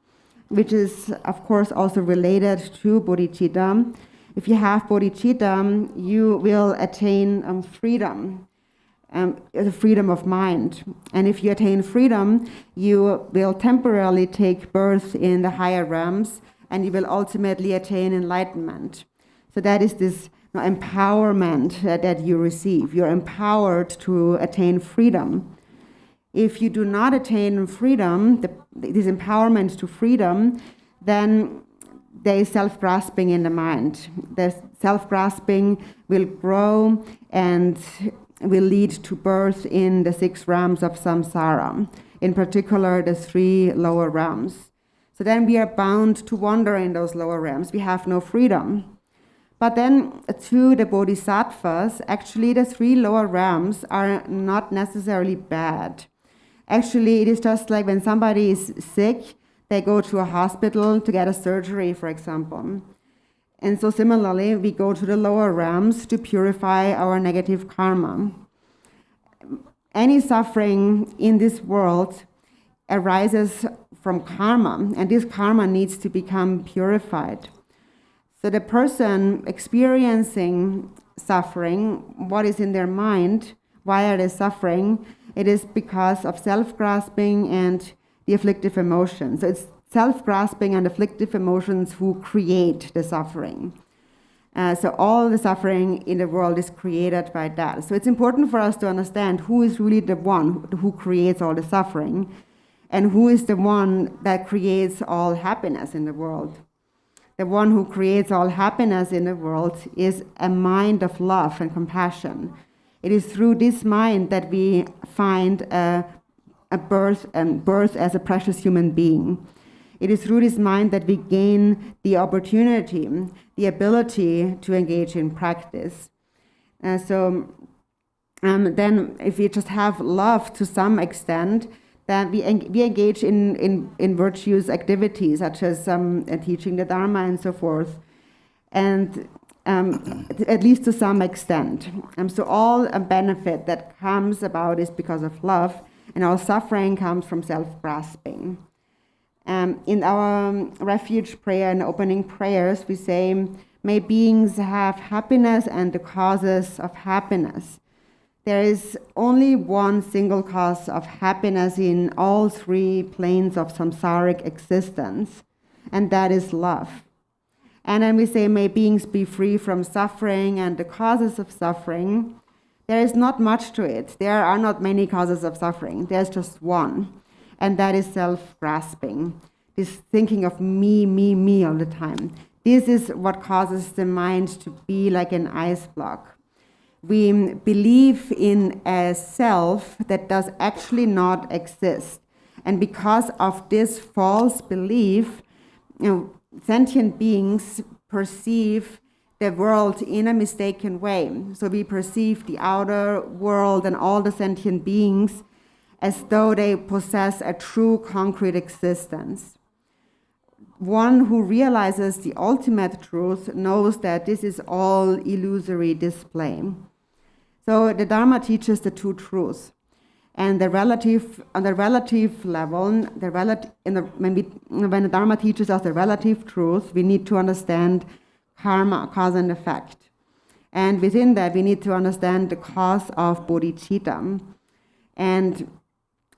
which is of course also related to bodhicitta. If you have bodhicitta, you will attain freedom. The freedom of mind. And if you attain freedom, you will temporarily take birth in the higher realms, and you will ultimately attain enlightenment. So that is this empowerment that you receive. You're empowered to attain freedom. If you do not attain freedom, this empowerment to freedom, then there is self-grasping in the mind. The self-grasping will grow and will lead to birth in the 6 realms of samsara, in particular the 3 lower realms. So then we are bound to wander in those lower realms. We have no freedom. But then to the bodhisattvas, actually the 3 lower realms are not necessarily bad. Actually, it is just like when somebody is sick, they go to a hospital to get a surgery, for example. And so similarly, we go to the lower realms to purify our negative karma. Any suffering in this world arises from karma, and this karma needs to become purified. So the person experiencing suffering, what is in their mind, why are they suffering? It is because of self-grasping and the afflictive emotions. So it's self-grasping and afflictive emotions who create the suffering. So all the suffering in the world is created by that. So it's important for us to understand who is really the one who creates all the suffering, and who is the one that creates all happiness in the world. the one who creates all happiness in the world, is a mind of love and compassion. It is through this mind that we find a birth as a precious human being. It is through this mind that we gain the opportunity, the ability to engage in practice. Then if we just have love to some extent, then we engage in virtuous activities such as teaching the Dharma and so forth, and at least to some extent. So all a benefit that comes about is because of love, and all suffering comes from self-grasping. In our refuge prayer and opening prayers, we say, may beings have happiness and the causes of happiness. There is only one single cause of happiness in all three planes of samsaric existence, and that is love. And then we say, may beings be free from suffering and the causes of suffering. There is not much to it. There are not many causes of suffering. There's just one, and that is self-grasping, this thinking of me all the time. This is what causes the mind to be like an ice block. We believe in a self that does actually not exist. And because of this false belief, sentient beings perceive the world in a mistaken way. So we perceive the outer world and all the sentient beings as though they possess a true concrete existence. One who realizes the ultimate truth knows that this is all illusory display. So the Dharma teaches the two truths. And on the relative level, when the Dharma teaches us the relative truth, we need to understand karma, cause and effect. And within that, we need to understand the cause of bodhicitta. And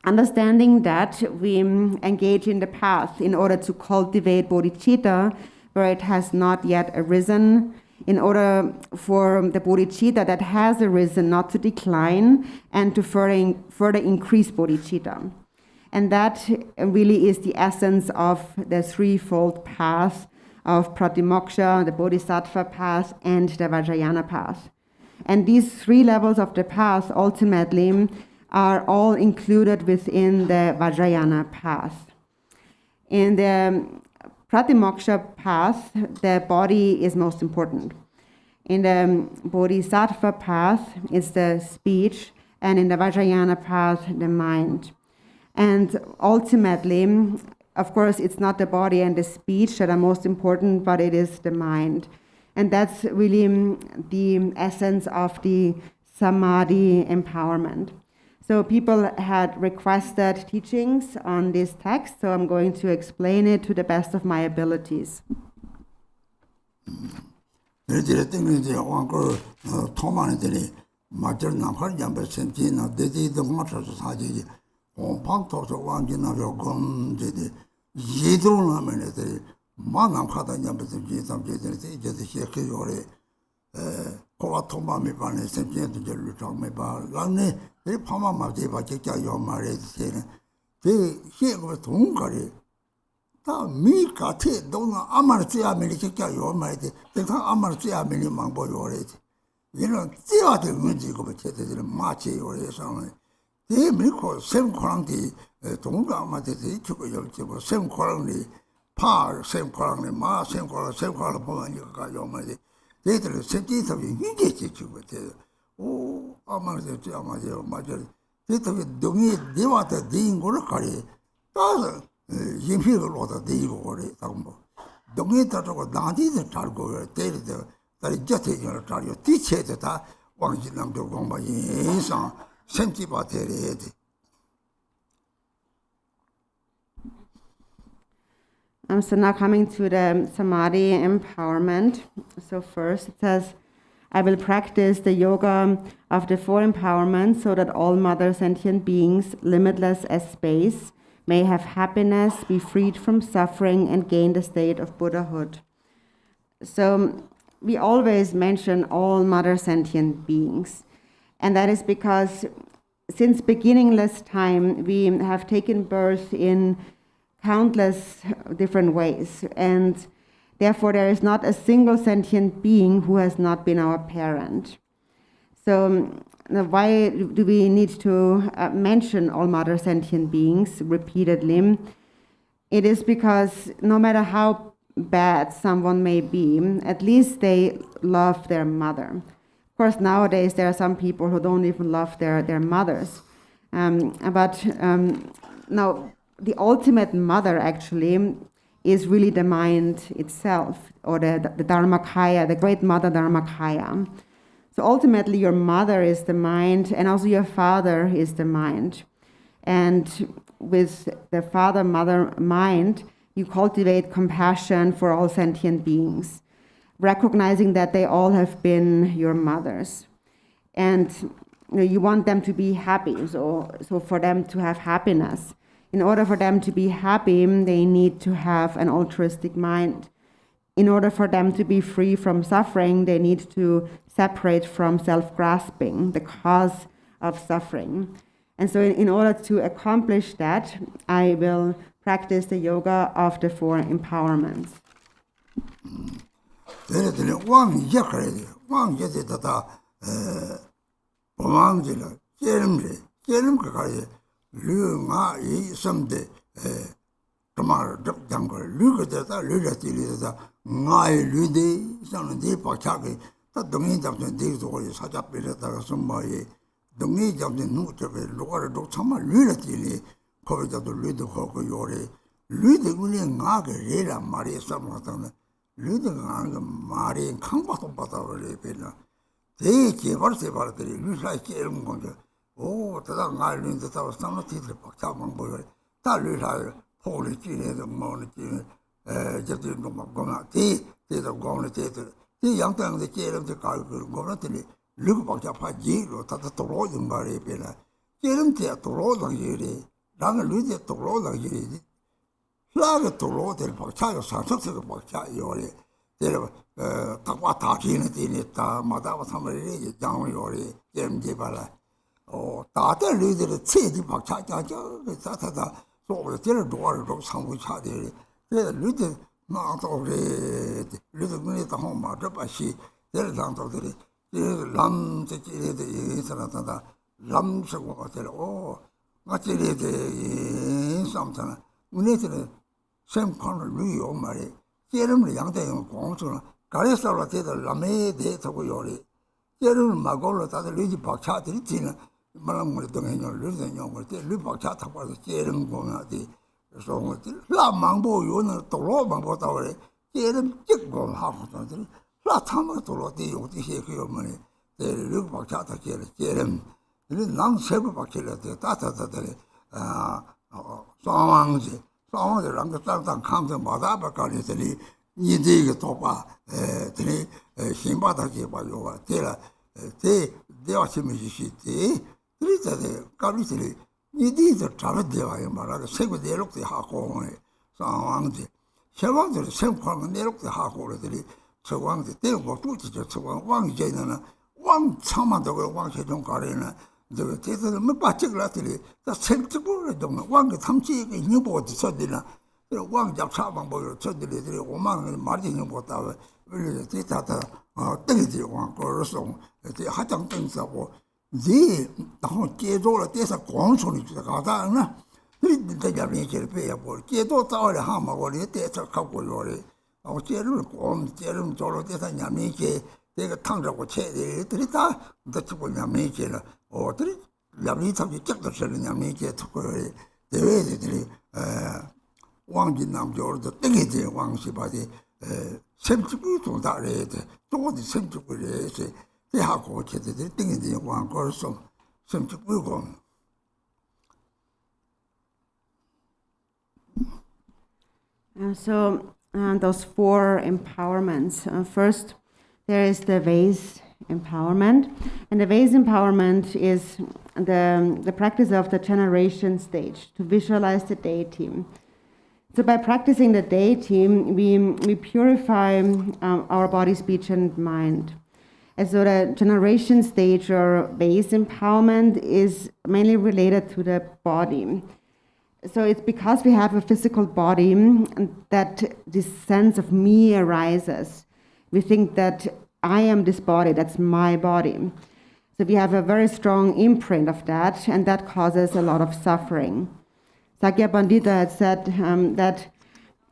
understanding that, we engage in the path in order to cultivate bodhicitta where it has not yet arisen, in order for the bodhicitta that has arisen not to decline and to further increase bodhicitta. And that really is the essence of the threefold path of pratimoksha, the bodhisattva path, and the vajrayana path. And these three levels of the path ultimately are all included within the vajrayana path. In the pratimoksha path, the body is most important. In the bodhisattva path, it's the speech, and in the vajrayana path, the mind. And ultimately, of course, it's not the body and the speech that are most important, but it is the mind. And that's really the essence of the Samadhi empowerment. So people had requested teachings on this text, so I'm going to explain it to the best of my abilities. So now coming to the Samadhi empowerment. So first it says, I will practice the yoga of the four empowerments so that all mother sentient beings, limitless as space, may have happiness, be freed from suffering, and gain the state of Buddhahood. So we always mention all mother sentient beings. And that is because since beginningless time, we have taken birth in countless different ways. And Therefore, there is not a single sentient being who has not been our parent. So why do we need to mention all mother sentient beings repeatedly? It is because no matter how bad someone may be, at least they love their mother. Of course, nowadays there are some people who don't even love their mothers. But now the ultimate mother actually is really the mind itself, or the Dharmakaya, the great mother Dharmakaya. So ultimately your mother is the mind, and also your father is the mind. And with the father-mother mind, you cultivate compassion for all sentient beings, recognizing that they all have been your mothers. And you want them to be happy, so for them to have happiness. In order for them to be happy, they need to have an altruistic mind. In order for them to be free from suffering, they need to separate from self-grasping, the cause of suffering. And so in order to accomplish that, I will practice the yoga of the 4 empowerments. Those 4 empowerments. First, there is the vase empowerment. And the vase empowerment is the practice of the generation stage, to visualize the deity. So by practicing the deity, we purify our body, speech, and mind. And so the generation stage or vase empowerment is mainly related to the body. So it's because we have a physical body that this sense of me arises. We think that I am this body, that's my body. So we have a very strong imprint of that, and that causes a lot of suffering. Sakya Pandita had said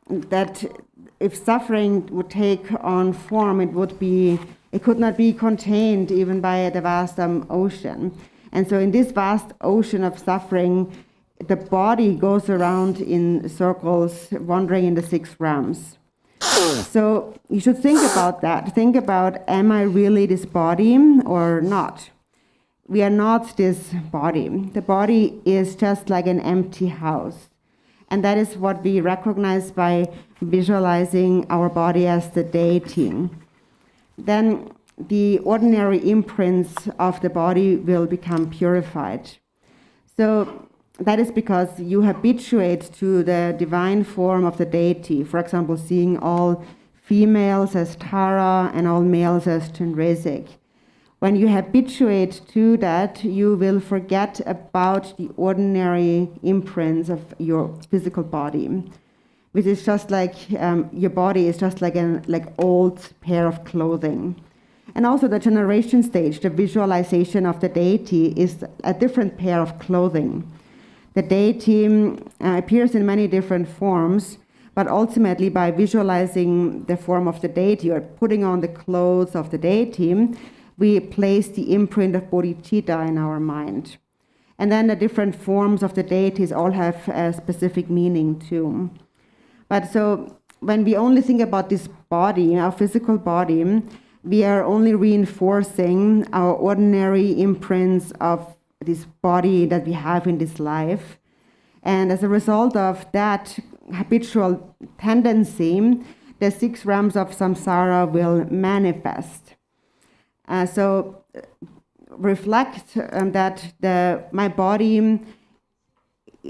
that if suffering would take on form, it could not be contained even by the vast ocean. And so in this vast ocean of suffering, the body goes around in circles, wandering in the 6 realms. So you should think about that. Think about, am I really this body or not? We are not this body. The body is just like an empty house. And that is what we recognize by visualizing our body as the deity. Then the ordinary imprints of the body will become purified. So that is because you habituate to the divine form of the deity. For example, seeing all females as Tara and all males as Chenrezig. When you habituate to that, you will forget about the ordinary imprints of your physical body, which is just like your body is just like an old pair of clothing. And also the generation stage, the visualization of the deity, is a different pair of clothing. The deity appears in many different forms, but ultimately by visualizing the form of the deity or putting on the clothes of the deity, we place the imprint of bodhichitta in our mind. And then the different forms of the deities all have a specific meaning too. But so when we only think about this body, our physical body, we are only reinforcing our ordinary imprints of this body that we have in this life. And as a result of that habitual tendency, the 6 realms of samsara will manifest. So reflect that my body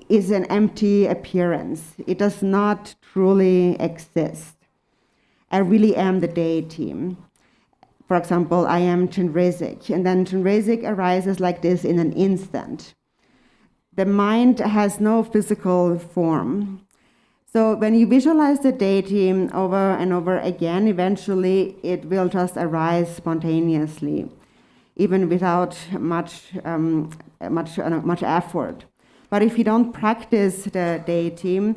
is an empty appearance. It does not truly exist. I really am the deity. For example, I am Chenrezig, and then Chenrezig arises like this in an instant. The mind has no physical form. So when you visualize the deity over and over again, eventually it will just arise spontaneously, even without much effort. But if you don't practice the deity,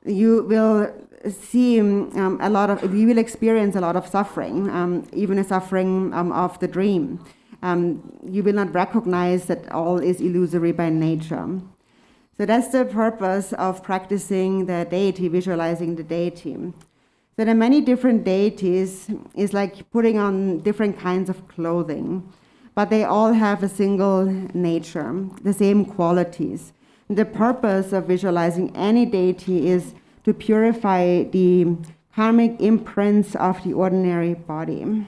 you will see you will experience a lot of suffering, even a suffering of the dream. You will not recognize that all is illusory by nature. So that's the purpose of practicing the deity, visualizing the deity. So there are many different deities. It's like putting on different kinds of clothing, but they all have a single nature, the same qualities. The purpose of visualizing any deity is to purify the karmic imprints of the ordinary body.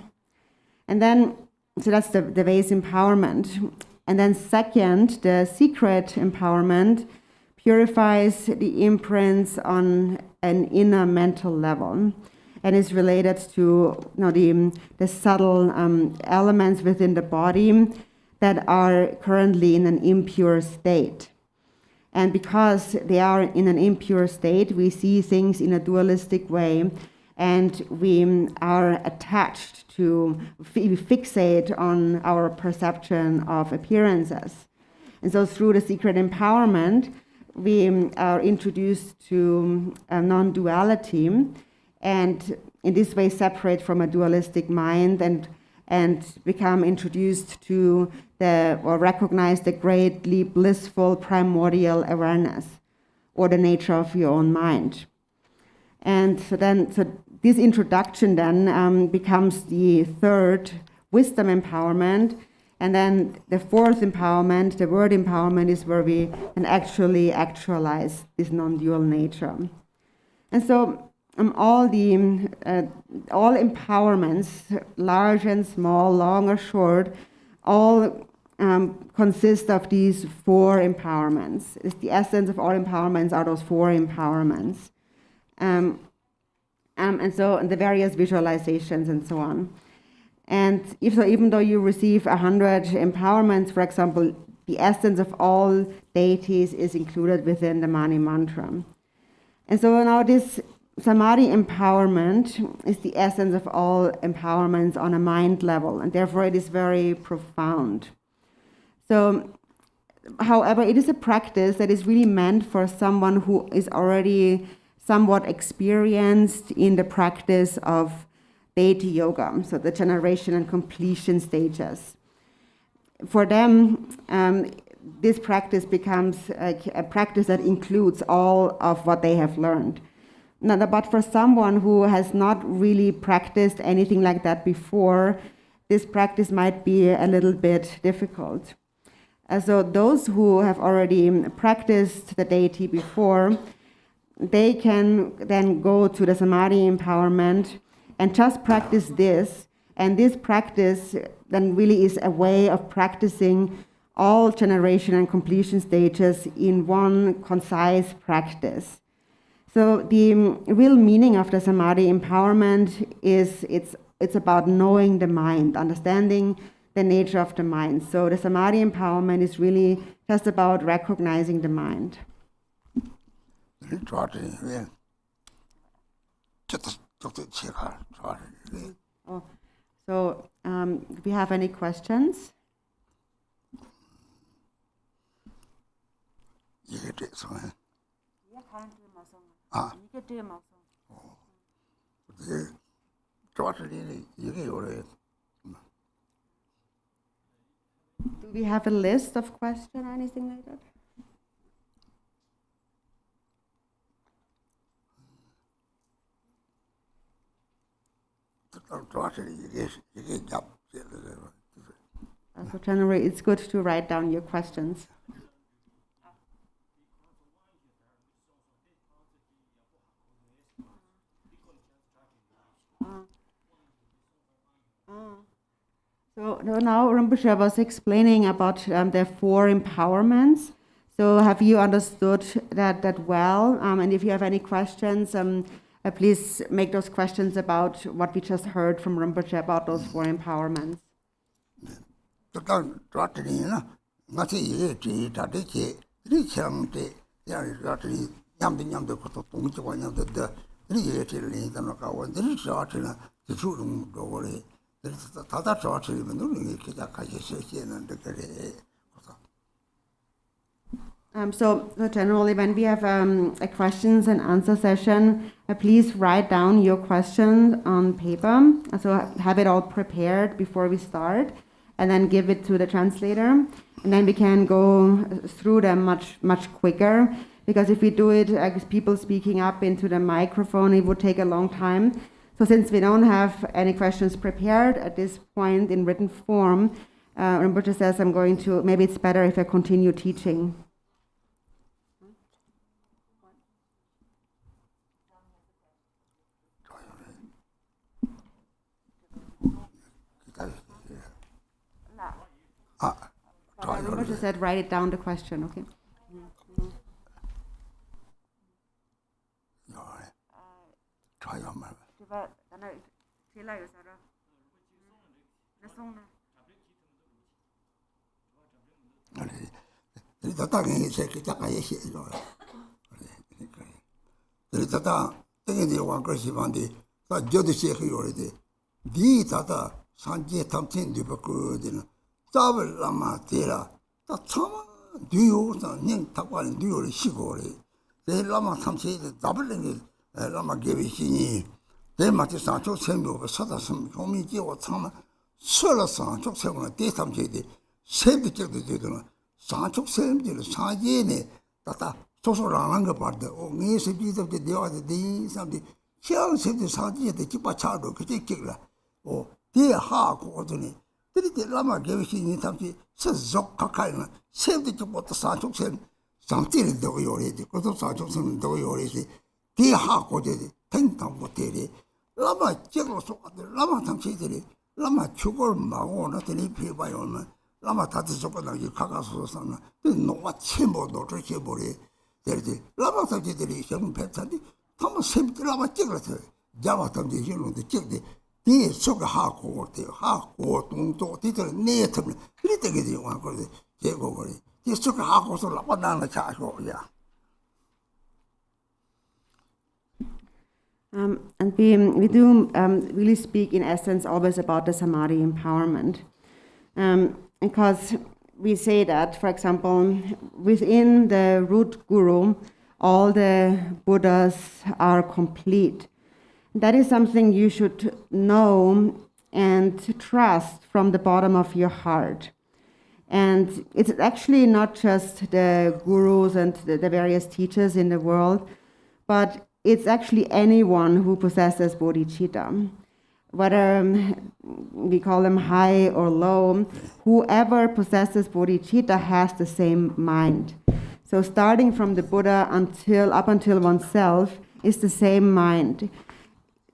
And then, so that's the base empowerment. And then second, the secret empowerment purifies the imprints on an inner mental level and is related to the subtle elements within the body that are currently in an impure state. And because they are in an impure state, we see things in a dualistic way, and we are attached to, we fixate on our perception of appearances. And so through the secret empowerment, we are introduced to non-duality, and in this way separate from a dualistic mind and become introduced to or recognize the greatly blissful primordial awareness, or the nature of your own mind. And so this introduction then becomes the third wisdom empowerment. And then the fourth empowerment, the word empowerment, is where we can actually actualize this non-dual nature. And so all empowerments, large and small, long or short, all consist of these 4 empowerments. It's the essence of all empowerments are those 4 empowerments. And so the various visualizations and so on. And even though you receive 100 empowerments, for example, the essence of all deities is included within the Mani mantra. And so now this Samadhi empowerment is the essence of all empowerments on a mind level, and therefore it is very profound. So, however, it is a practice that is really meant for someone who is already somewhat experienced in the practice of deity yoga, so the generation and completion stages. For them, this practice becomes a practice that includes all of what they have learned. Now, but for someone who has not really practiced anything like that before, this practice might be a little bit difficult. So those who have already practiced the deity before, they can then go to the Samadhi empowerment and just practice this. And this practice then really is a way of practicing all generation and completion stages in one concise practice. So the real meaning of the Samadhi empowerment is it's about knowing the mind, understanding the nature of the mind. So the Samadhi empowerment is really just about recognizing the mind. Oh, so if you have any questions? Do we have a list of questions or anything like that? So generally, it's good to write down your questions. So now Rinpoche was explaining about the 4 empowerments. So have you understood that well? And if you have any questions, please make those questions about what we just heard from Rinpoche about those 4 empowerments. So generally, when we have a questions and answer session, please write down your questions on paper. So have it all prepared before we start, and then give it to the translator, and then we can go through them much quicker. Because if we do it as people speaking up into the microphone, it would take a long time. So since we don't have any questions prepared at this point in written form, Rinpoche says maybe it's better if I continue teaching. Rinpoche said write it down, the question, okay? Lama tera, Tama do you Ning Tapan do Shigori? The Lama Tamsi, the doubling Lama gave it. They might Sancho send over Satasam, Homiji or Tama, Sola Sancho, 7 days, some jade, save the check the dinner. Sancho send the Sajene, Tata, Social Ranga part, or me, a bit of the other day, something. Shall send the Saji, the Chipachado, Kitikilla, or dear Hark, ordinary. The Lama gave it in something, says Zokakaina, save the Chipota Sancho send something do you already, because of Sancho send do you already. Dear Hark, or the 10 times what they Lama Jeros, Lama Tamsi, Lama Chugor Mao, not any pay by on Lama Tatisokana, Kakasu, didn't know what Chimbo, Dr. Chibori. There is Lama Tamsi, young pets, Thomas sent Lama Chiglet, Java Tamsi, you know, the chick. They so hard or the hard or don't do it native. Little one, 제거거리. 이쪽 하고서 라바나나 차고 야. And we do really speak in essence always about the Samadhi empowerment. Because we say that, for example, within the root guru, all the Buddhas are complete. That is something you should know and trust from the bottom of your heart. And it's actually not just the gurus and the various teachers in the world, but it's actually anyone who possesses bodhicitta. Whether we call them high or low, whoever possesses bodhicitta has the same mind. So starting from the Buddha up until oneself is the same mind.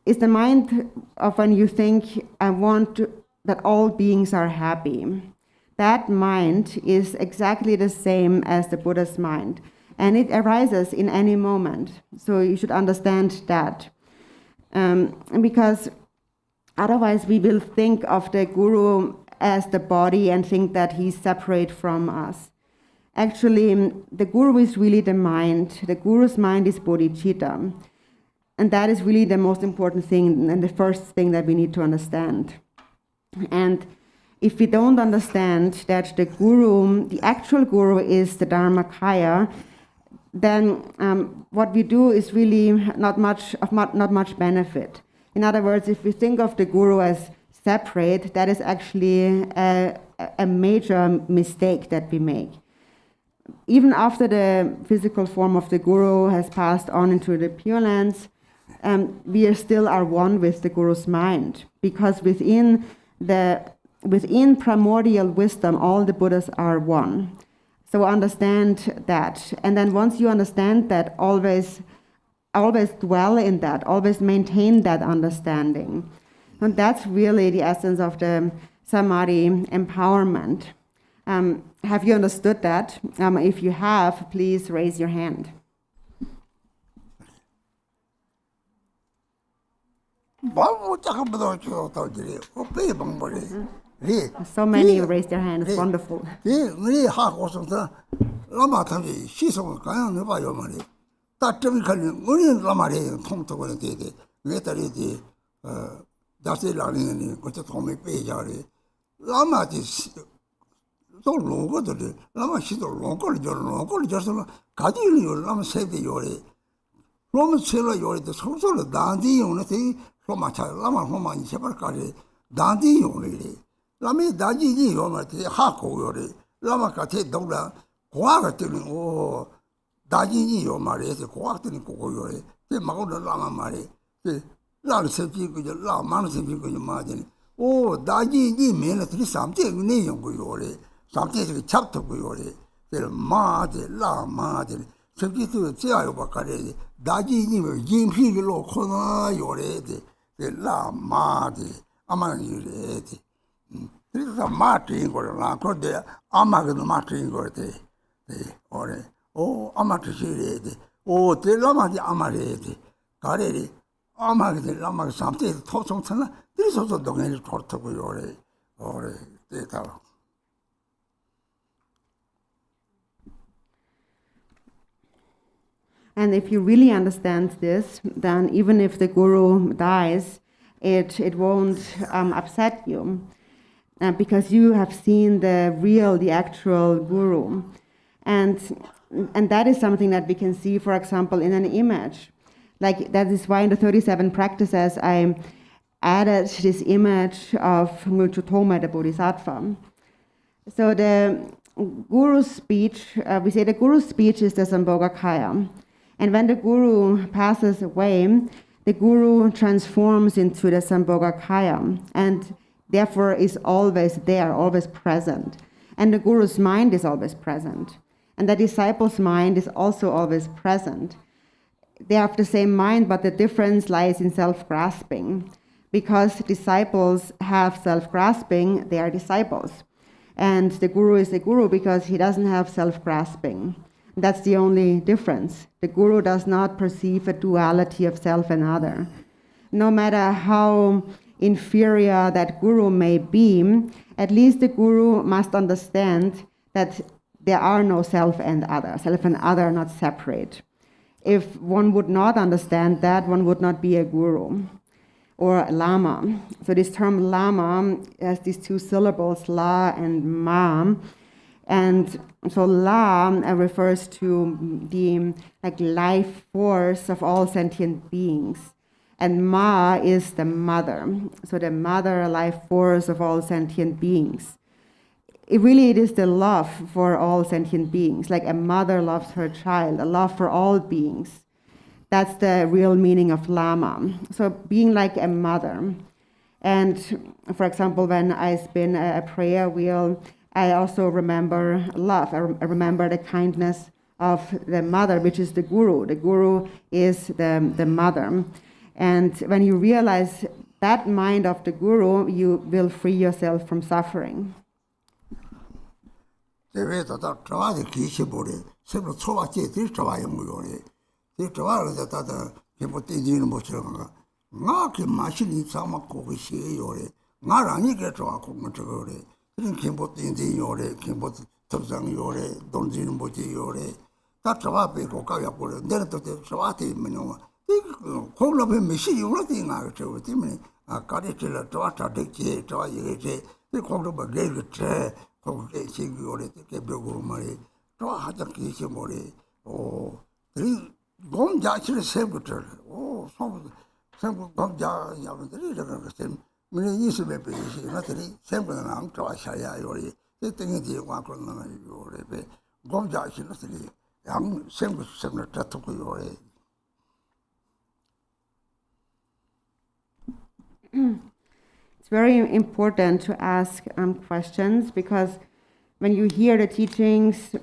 It's the mind of when you think, I want that all beings are happy. That mind is exactly the same as the Buddha's mind. And it arises in any moment. So you should understand that. Because otherwise we will think of the guru as the body and think that he's separate from us. Actually, the guru is really the mind. The guru's mind is bodhicitta. And that is really the most important thing and the first thing that we need to understand. And if we don't understand that the guru, the actual guru is the Dharmakaya, then what we do is really not much benefit. In other words, if we think of the guru as separate, that is actually a major mistake that we make. Even after the physical form of the guru has passed on into the Pure Lands, we still are one with the guru's mind, because within primordial wisdom, all the Buddhas are one. So understand that. And then once you understand that, always dwell in that, always maintain that understanding. And that's really the essence of the Samadhi empowerment. Have you understood that? If you have, please raise your hand. So many raised their hands. It's wonderful. Lama daji ni yo ma te ha ko yo re lama ka te do la kwa ga te ni o daji ni yo ma re te kwa te ni ko yo re te ma ko lama ma re te la se ji ko la ma se ji ko ma de ni o daji ni me la te sam te ni yo ko yo re sam te ke chap to ko yo re te ma de la ma de se ji tu te ayo ba ka re daji ni me yin phi ke lo ko na yo re te la ma de ama ni re te this is a martin or a code there. Amag martin or the or oh amatishire. Oh, the Lama the Amarete. Careri, Amag the Lama something, Tosona. This is also the any sort of or data. And if you really understand this, then even if the guru dies, it won't upset you. Because you have seen the actual guru. And that is something that we can see, for example, in an image. Like, that is why in the 37 practices I added this image of Ngulchutoma, the Bodhisattva. So the guru's speech, we say the guru's speech is the Sambhogakaya. And when the guru passes away, the guru transforms into the Sambhogakaya. And therefore is always there, always present. And the guru's mind is always present. And the disciple's mind is also always present. They have the same mind, but the difference lies in self-grasping. Because disciples have self-grasping, they are disciples. And the guru is the guru because he doesn't have self-grasping. That's the only difference. The guru does not perceive a duality of self and other. No matter how inferior that guru may be, at least the guru must understand that there are no self and other. Self and other are not separate. If one would not understand that, one would not be a guru or a lama. So this term lama has these two syllables, la and ma. And so la refers to the life force of all sentient beings. And ma is the mother. So the mother life force of all sentient beings. It is the love for all sentient beings, like a mother loves her child, a love for all beings. That's the real meaning of Lama. So being like a mother. And for example, when I spin a prayer wheel, I also remember love. I remember the kindness of the mother, which is the guru. The guru is the mother. And when you realize that mind of the guru, you will free yourself from suffering. Khenpo Tenzin yore, Khenpo Tenzin yore, Donjin Rinpoche yore, that trawa pe ko ka ya ko den to trawa te menyo ko lo pe me shi yo lo ti nga che ti me a ka de che la trawa ta de che trawa ye che ti ko lo ba ge che ko ke chi yore te ke be go ma re trawa ha ta ki che mo re o tri gom ja chi se bu tre o so gom ja ya ba tri da ka se Mene Yesu be shi na teri sempre na ang trawa sha ya yore te tengi di wa ko na yore be gom ja shi na teri yang sempre ta to ko yore. It's very important to ask questions, because when you hear the teachings,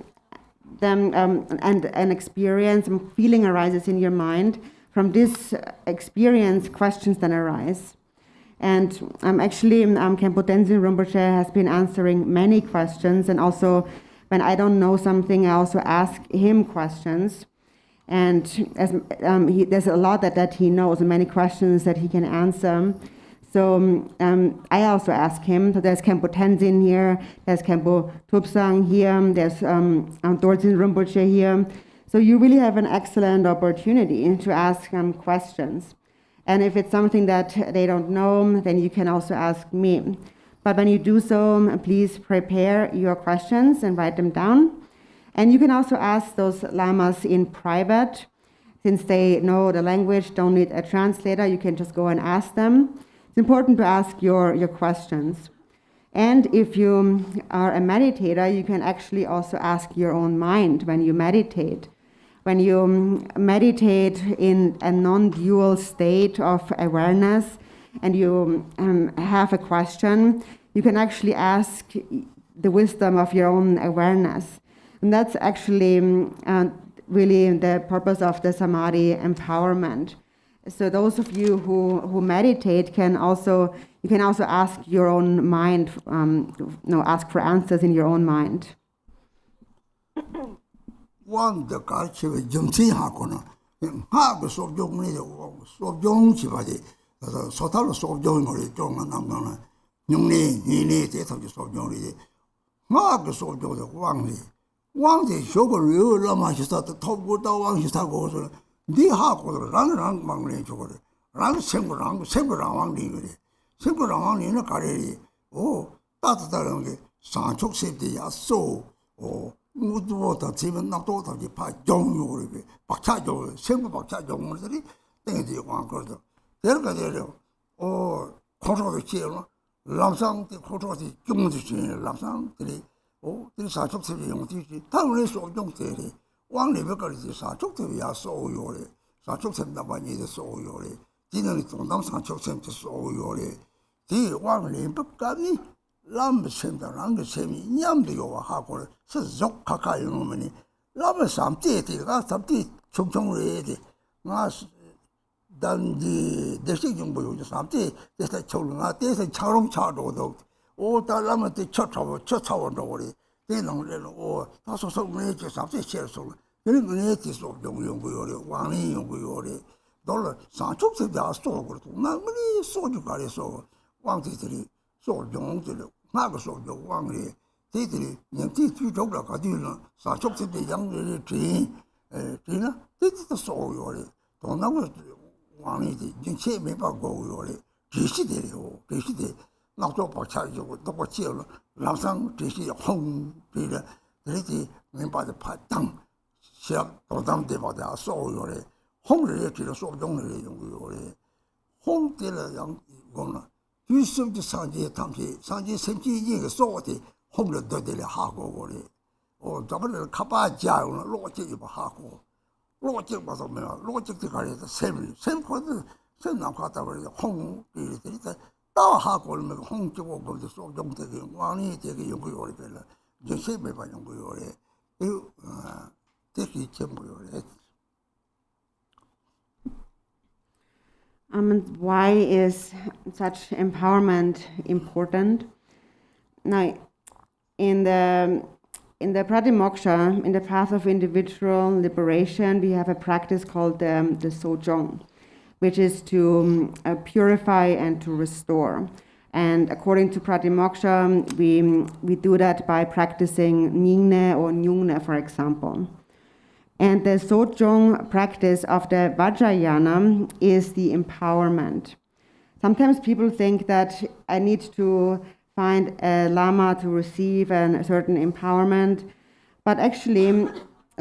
then and an experience, a feeling arises in your mind. From this experience, questions then arise. And actually, Khenpo Tenzin Rinpoche has been answering many questions, and also when I don't know something, I also ask him questions. And as there's a lot that he knows, and many questions that he can answer. So I also ask him. So there's Khenpo Tenzin here, there's Khenpo Tupsang here, there's Dorjin Rinpoche here. So you really have an excellent opportunity to ask questions. And if it's something that they don't know, then you can also ask me. But when you do so, please prepare your questions and write them down. And you can also ask those lamas in private. Since they know the language, don't need a translator, you can just go and ask them. It's important to ask your questions. And if you are a meditator, you can actually also ask your own mind when you meditate. When you meditate in a non-dual state of awareness and you have a question, you can actually ask the wisdom of your own awareness. And that's actually really the purpose of the Samadhi empowerment. So those of you who meditate can also ask your own mind, ask for answers in your own mind. One the culture with Jumsi Hakona, Hag of Jong, so Jong Chivadi, so tell us of Jong or Jong and Angana, Yungni, Nini, Tet of the Sob Jong. Hag of Jong, one day, sugar, you Lama, she started top good, one she started goes. The Hag was run Mangling sugar, run simple round, simple round in a carrier. Oh, that's the Sanchok safety, so, oh. Water, even not all of the pie, John Yuri, Pachajo, simple Pachajo, things you want to do. Or quarter of the chair, Lamsang, the quarter of the Jung, Lamsang, oh, this I took to the young teacher, Towns of Young Theory. One liver is this I took to the so Yori, so I took them that one is so Yori. Didn't it on them, I took them to so Yori. The one limp got me. Lam sent around the same yam the over Hakor, says Zok Kaka Yumani. Lam some tea, some tea, Chung ready. Mas done the decision boy, some tea, there's a children, there's a charm chardo dog. Oh, the Lama the church tower dory. They don't know, that's also nature, something shares so. Very native of young Yori, one young Yori. Dollar, some took the store, not many so you got it so. 1 3 so young to the Naga so young, Titri, Yanti, Tujola, Cadilla, Sachok, the young tree, Trina, this is the soul, Yori. Don't know one is the Jinche, maybe go, Yori. Jishide, not to Pacha, Dr. Chill, Lamsang, Jishi, home, Peter, the member the part down. Shall go down the water, soul, Yori. Home related to so young, Yori. Home dealer young woman. You serve the Sanjay Tamsi, Sanjay 17 years old, home the dirty Hago, or double Kapa Jao, logic of Hago. Logic was a man, logic to carry the same for the same Nakata, home, the Hago, make home to walk of the so young taking one, taking young Yori, just say me by young Yori. You take it, Chimbo. Why is such empowerment important? Now, in the Pratimoksha, in the path of individual liberation, we have a practice called the Sojong, which is to purify and to restore. And according to Pratimoksha, we do that by practicing Nyingne or Nyungne, for example. And the Sojong practice of the Vajrayana is the empowerment. Sometimes people think that I need to find a Lama to receive a certain empowerment, but actually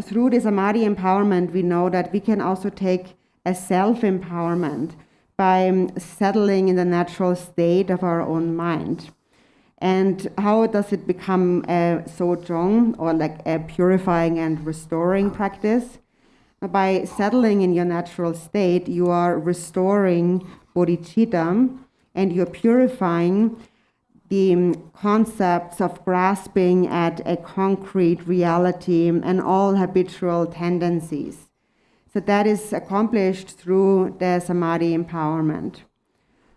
through the Samadhi empowerment we know that we can also take a self-empowerment by settling in the natural state of our own mind. And how does it become a Sojong, or like a purifying and restoring practice? By settling in your natural state, you are restoring bodhichitta, and you're purifying the concepts of grasping at a concrete reality and all habitual tendencies. So that is accomplished through the Samadhi empowerment.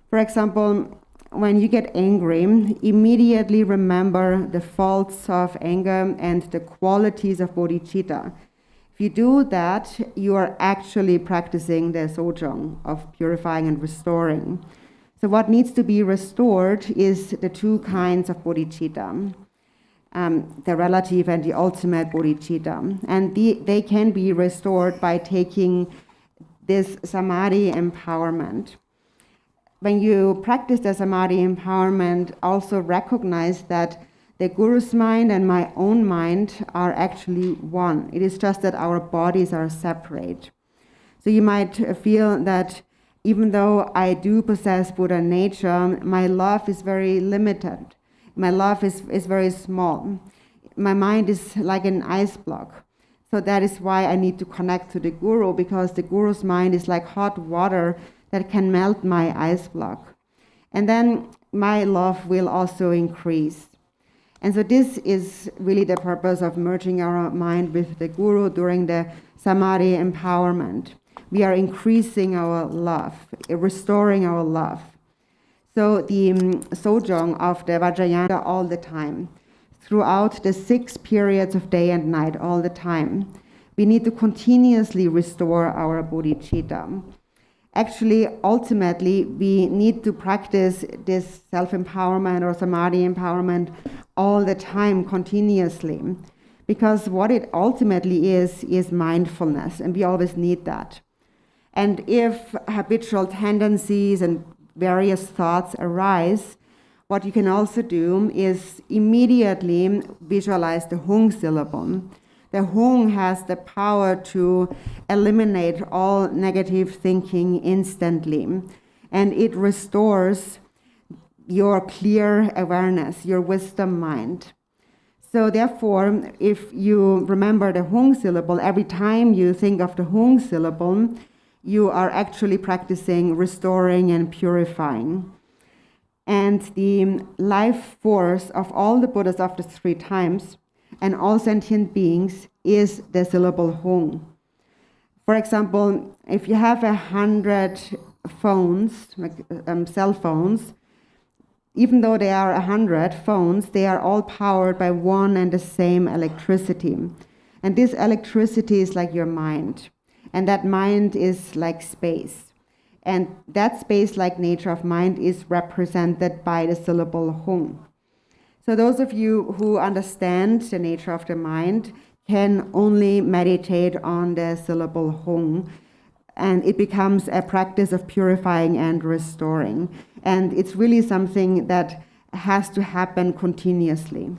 For example, when you get angry, immediately remember the faults of anger and the qualities of bodhicitta. If you do that, you are actually practicing the Sojong of purifying and restoring. So what needs to be restored is the two kinds of bodhicitta, the relative and the ultimate bodhicitta. And they can be restored by taking this Samadhi empowerment. When you practice the Samadhi empowerment, also recognize that the Guru's mind and my own mind are actually one. It is just that our bodies are separate. So you might feel that even though I do possess Buddha nature, my love is very limited. My love is very small. My mind is like an ice block. So that is why I need to connect to the Guru, because the Guru's mind is like hot water that can melt my ice block. And then my love will also increase. And so this is really the purpose of merging our mind with the Guru during the Samadhi empowerment. We are increasing our love, restoring our love. So the Sojong of the Vajrayana all the time, throughout the 6 periods of day and night all the time. We need to continuously restore our bodhicitta. Actually, ultimately, we need to practice this self-empowerment or Samadhi empowerment all the time, continuously. Because what it ultimately is mindfulness, and we always need that. And if habitual tendencies and various thoughts arise, what you can also do is immediately visualize the Hung syllable. The Hung has the power to eliminate all negative thinking instantly, and it restores your clear awareness, your wisdom mind. So therefore, if you remember the Hung syllable, every time you think of the Hung syllable, you are actually practicing restoring and purifying. And the life force of all the Buddhas of the 3 times and all sentient beings is the syllable Hung. For example, if you have 100 phones, like cell phones, even though they are 100 phones, they are all powered by one and the same electricity. And this electricity is like your mind. And that mind is like space. And that space-like nature of mind is represented by the syllable Hung. So those of you who understand the nature of the mind can only meditate on the syllable Hong, and it becomes a practice of purifying and restoring. And it's really something that has to happen continuously.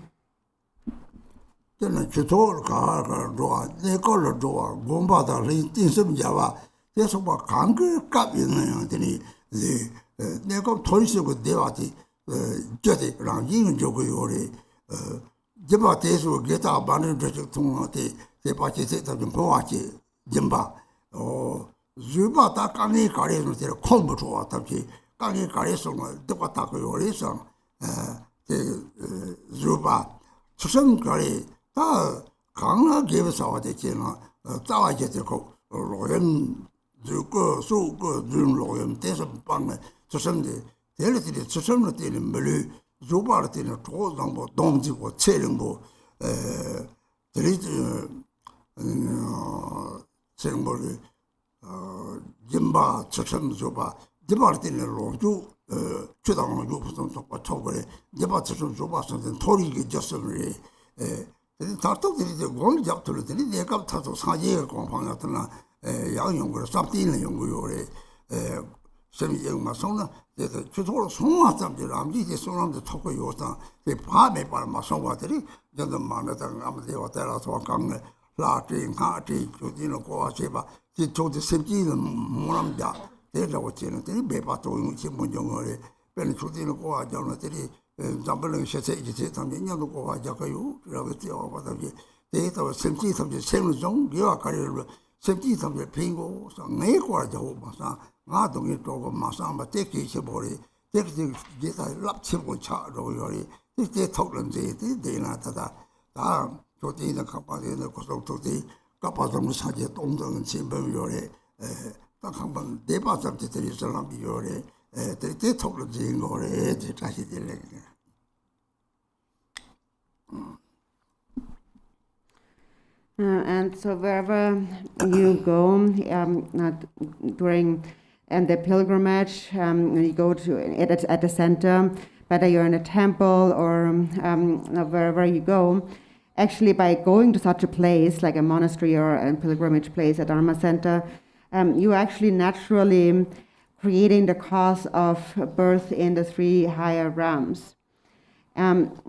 Jimba, Chacham Zuba, Debartin Lonju, Chudang Jupson Togore, Debatation Zuba, and Tori Justin. Tartok is the one job to the Gap Tato Saye Compana, young younger, something younger, semi young Masona, the Chutor Soma, something, I'm just on the Toko Yota, the Pame by Masoma, the man that I'm the hotel, so Kang, Lati, Kati, Chudino Koacheva. He told the same thing, Moramda, they were telling the paper to him, Simon, Penitudino Koa, Jonathan, Jumbling, she said, something, you go, Jakayu, Gravity or whatever. They thought same teeth of the same zone, you are carried, same teeth of the pingo, some Nakwa Jehovah, not to get over Masan, but take his body, take the get a lap simple child over your. If they told them, they not that. To the company, the Costo to the Capazam Sajet, Omdon and Simba Yore, Takamban, Debas of the Jerusalem Yore, they told the Jing or the Tashi. And so wherever you go during the pilgrimage, you go to at the center, whether you're in a temple or wherever you go, actually by going to such a place like a monastery or a pilgrimage place, a Dharma center, you actually naturally creating the cause of birth in the three higher realms.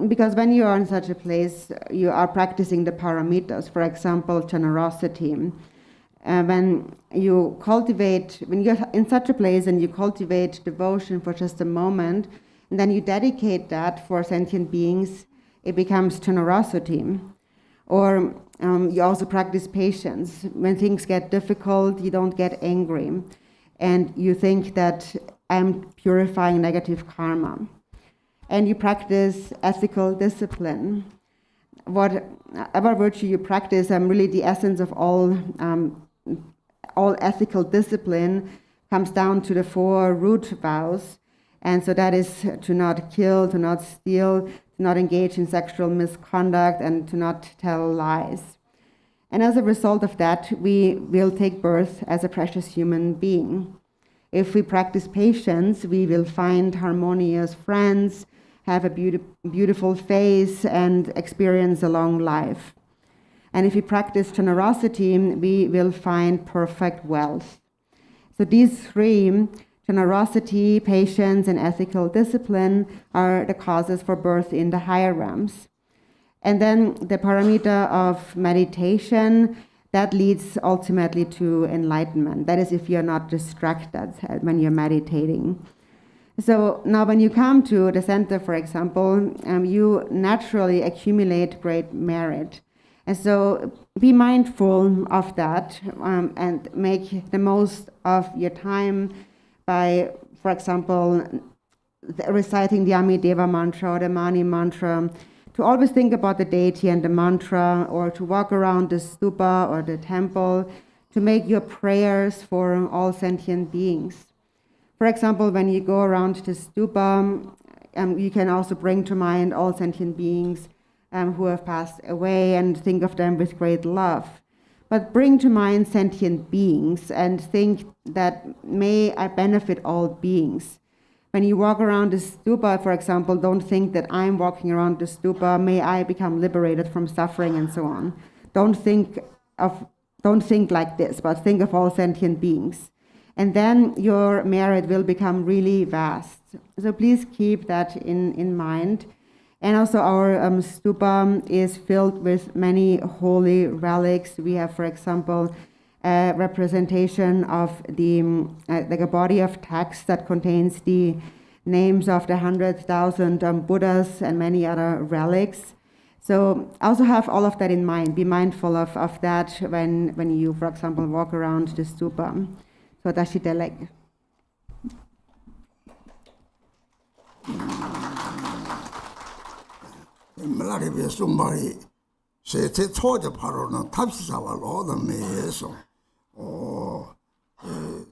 Because when you are in such a place, you are practicing the paramitas, for example, generosity. When you're in such a place and you cultivate devotion for just a moment, and then you dedicate that for sentient beings, it becomes generosity. Or you also practice patience. When things get difficult, you don't get angry. And you think that I'm purifying negative karma. And you practice ethical discipline. Whatever virtue you practice, really the essence of all ethical discipline comes down to the 4 root vows. And so that is to not kill, to not steal, to not engage in sexual misconduct, and to not tell lies. And as a result of that, we will take birth as a precious human being. If we practice patience, we will find harmonious friends, have a beautiful face, and experience a long life. And if we practice generosity, we will find perfect wealth. So these 3, generosity, patience, and ethical discipline, are the causes for birth in the higher realms. And then the paramita of meditation, that leads ultimately to enlightenment. That is if you're not distracted when you're meditating. So now when you come to the center, for example, you naturally accumulate great merit. And so be mindful of that and make the most of your time by, for example, reciting the Amideva mantra or the Mani mantra, to always think about the deity and the mantra, or to walk around the stupa or the temple, to make your prayers for all sentient beings. For example, when you go around the stupa, you can also bring to mind all sentient beings who have passed away and think of them with great love. But bring to mind sentient beings and think that may I benefit all beings. When you walk around the stupa, for example, don't think that I'm walking around the stupa, may I become liberated from suffering and so on. Don't think like this, but think of all sentient beings. And then your merit will become really vast. So please keep that in mind. And also our stupa is filled with many holy relics. We have, for example, a representation of the like a body of text that contains the names of the 100,000 Buddhas and many other relics. So also have all of that in mind. Be mindful of that when you, for example, walk around the stupa. So Dashiteleg. Malaribe somebody say te toja parona tapsisawa loda meso o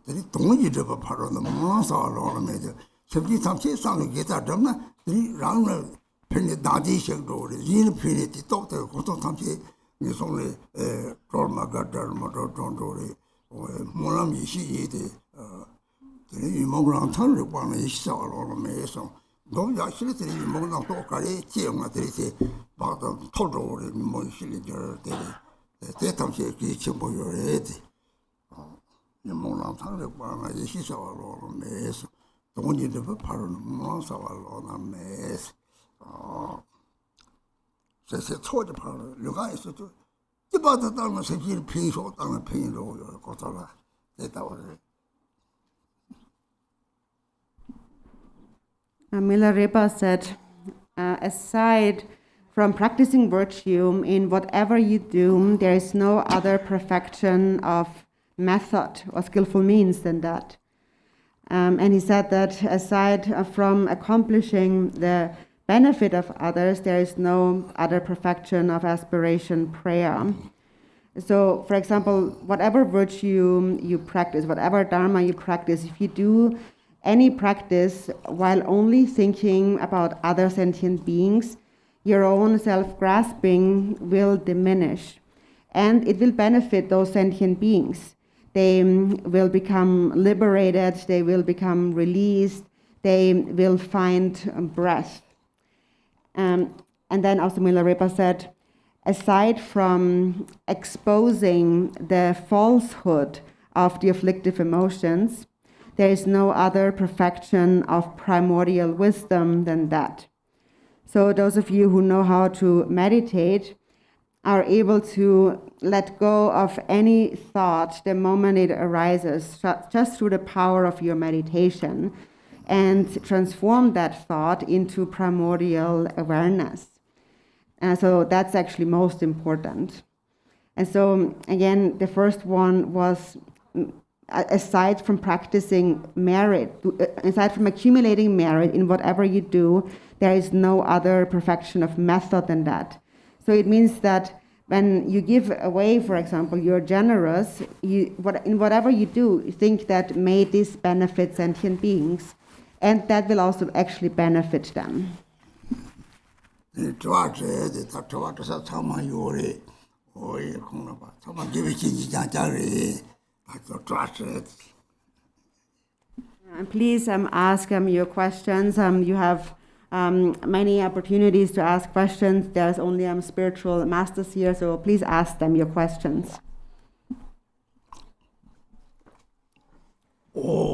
deri tongi de parona masa loda meso sabji tamse sang geta damna deri rangna pene dadi shek do yin pene ti tok te ko to tamse ni songle torma gadar motor tondo re o molam yishi yede deri mogram tan re bana yishi loda meso 너무 야실들이 먹는 똑같이 지역마들이 바다 토로를 뭐 실리들 대탐시 기치 보여야지 먹는 상을 봐나 이시서로 매서 동원이들 바로 뭐서로 매서 세세 초지 바로 누가 있어도 이바다 땅은 세실平소 땅은平로 거다라 됐다고 Milarepa said, aside from practicing virtue, in whatever you do, there is no other perfection of method or skillful means than that. And he said that aside from accomplishing the benefit of others, there is no other perfection of aspiration prayer. So, for example, whatever virtue you practice, whatever dharma you practice, if you do any practice while only thinking about other sentient beings, your own self-grasping will diminish. And it will benefit those sentient beings. They will become liberated, they will become released, they will find breath. And then also Milarepa said, aside from exposing the falsehood of the afflictive emotions, there is no other perfection of primordial wisdom than that. So those of you who know how to meditate are able to let go of any thought the moment it arises, just through the power of your meditation, and transform that thought into primordial awareness. And so that's actually most important. And so again, the first one was, aside from practicing merit, aside from accumulating merit in whatever you do, there is no other perfection of method than that. So it means that when you give away, for example, you're generous, in whatever you do, you think that may this benefit sentient beings, and that will also actually benefit them. And please ask your questions. You have many opportunities to ask questions. There's only spiritual masters here, so please ask them your questions. Oh.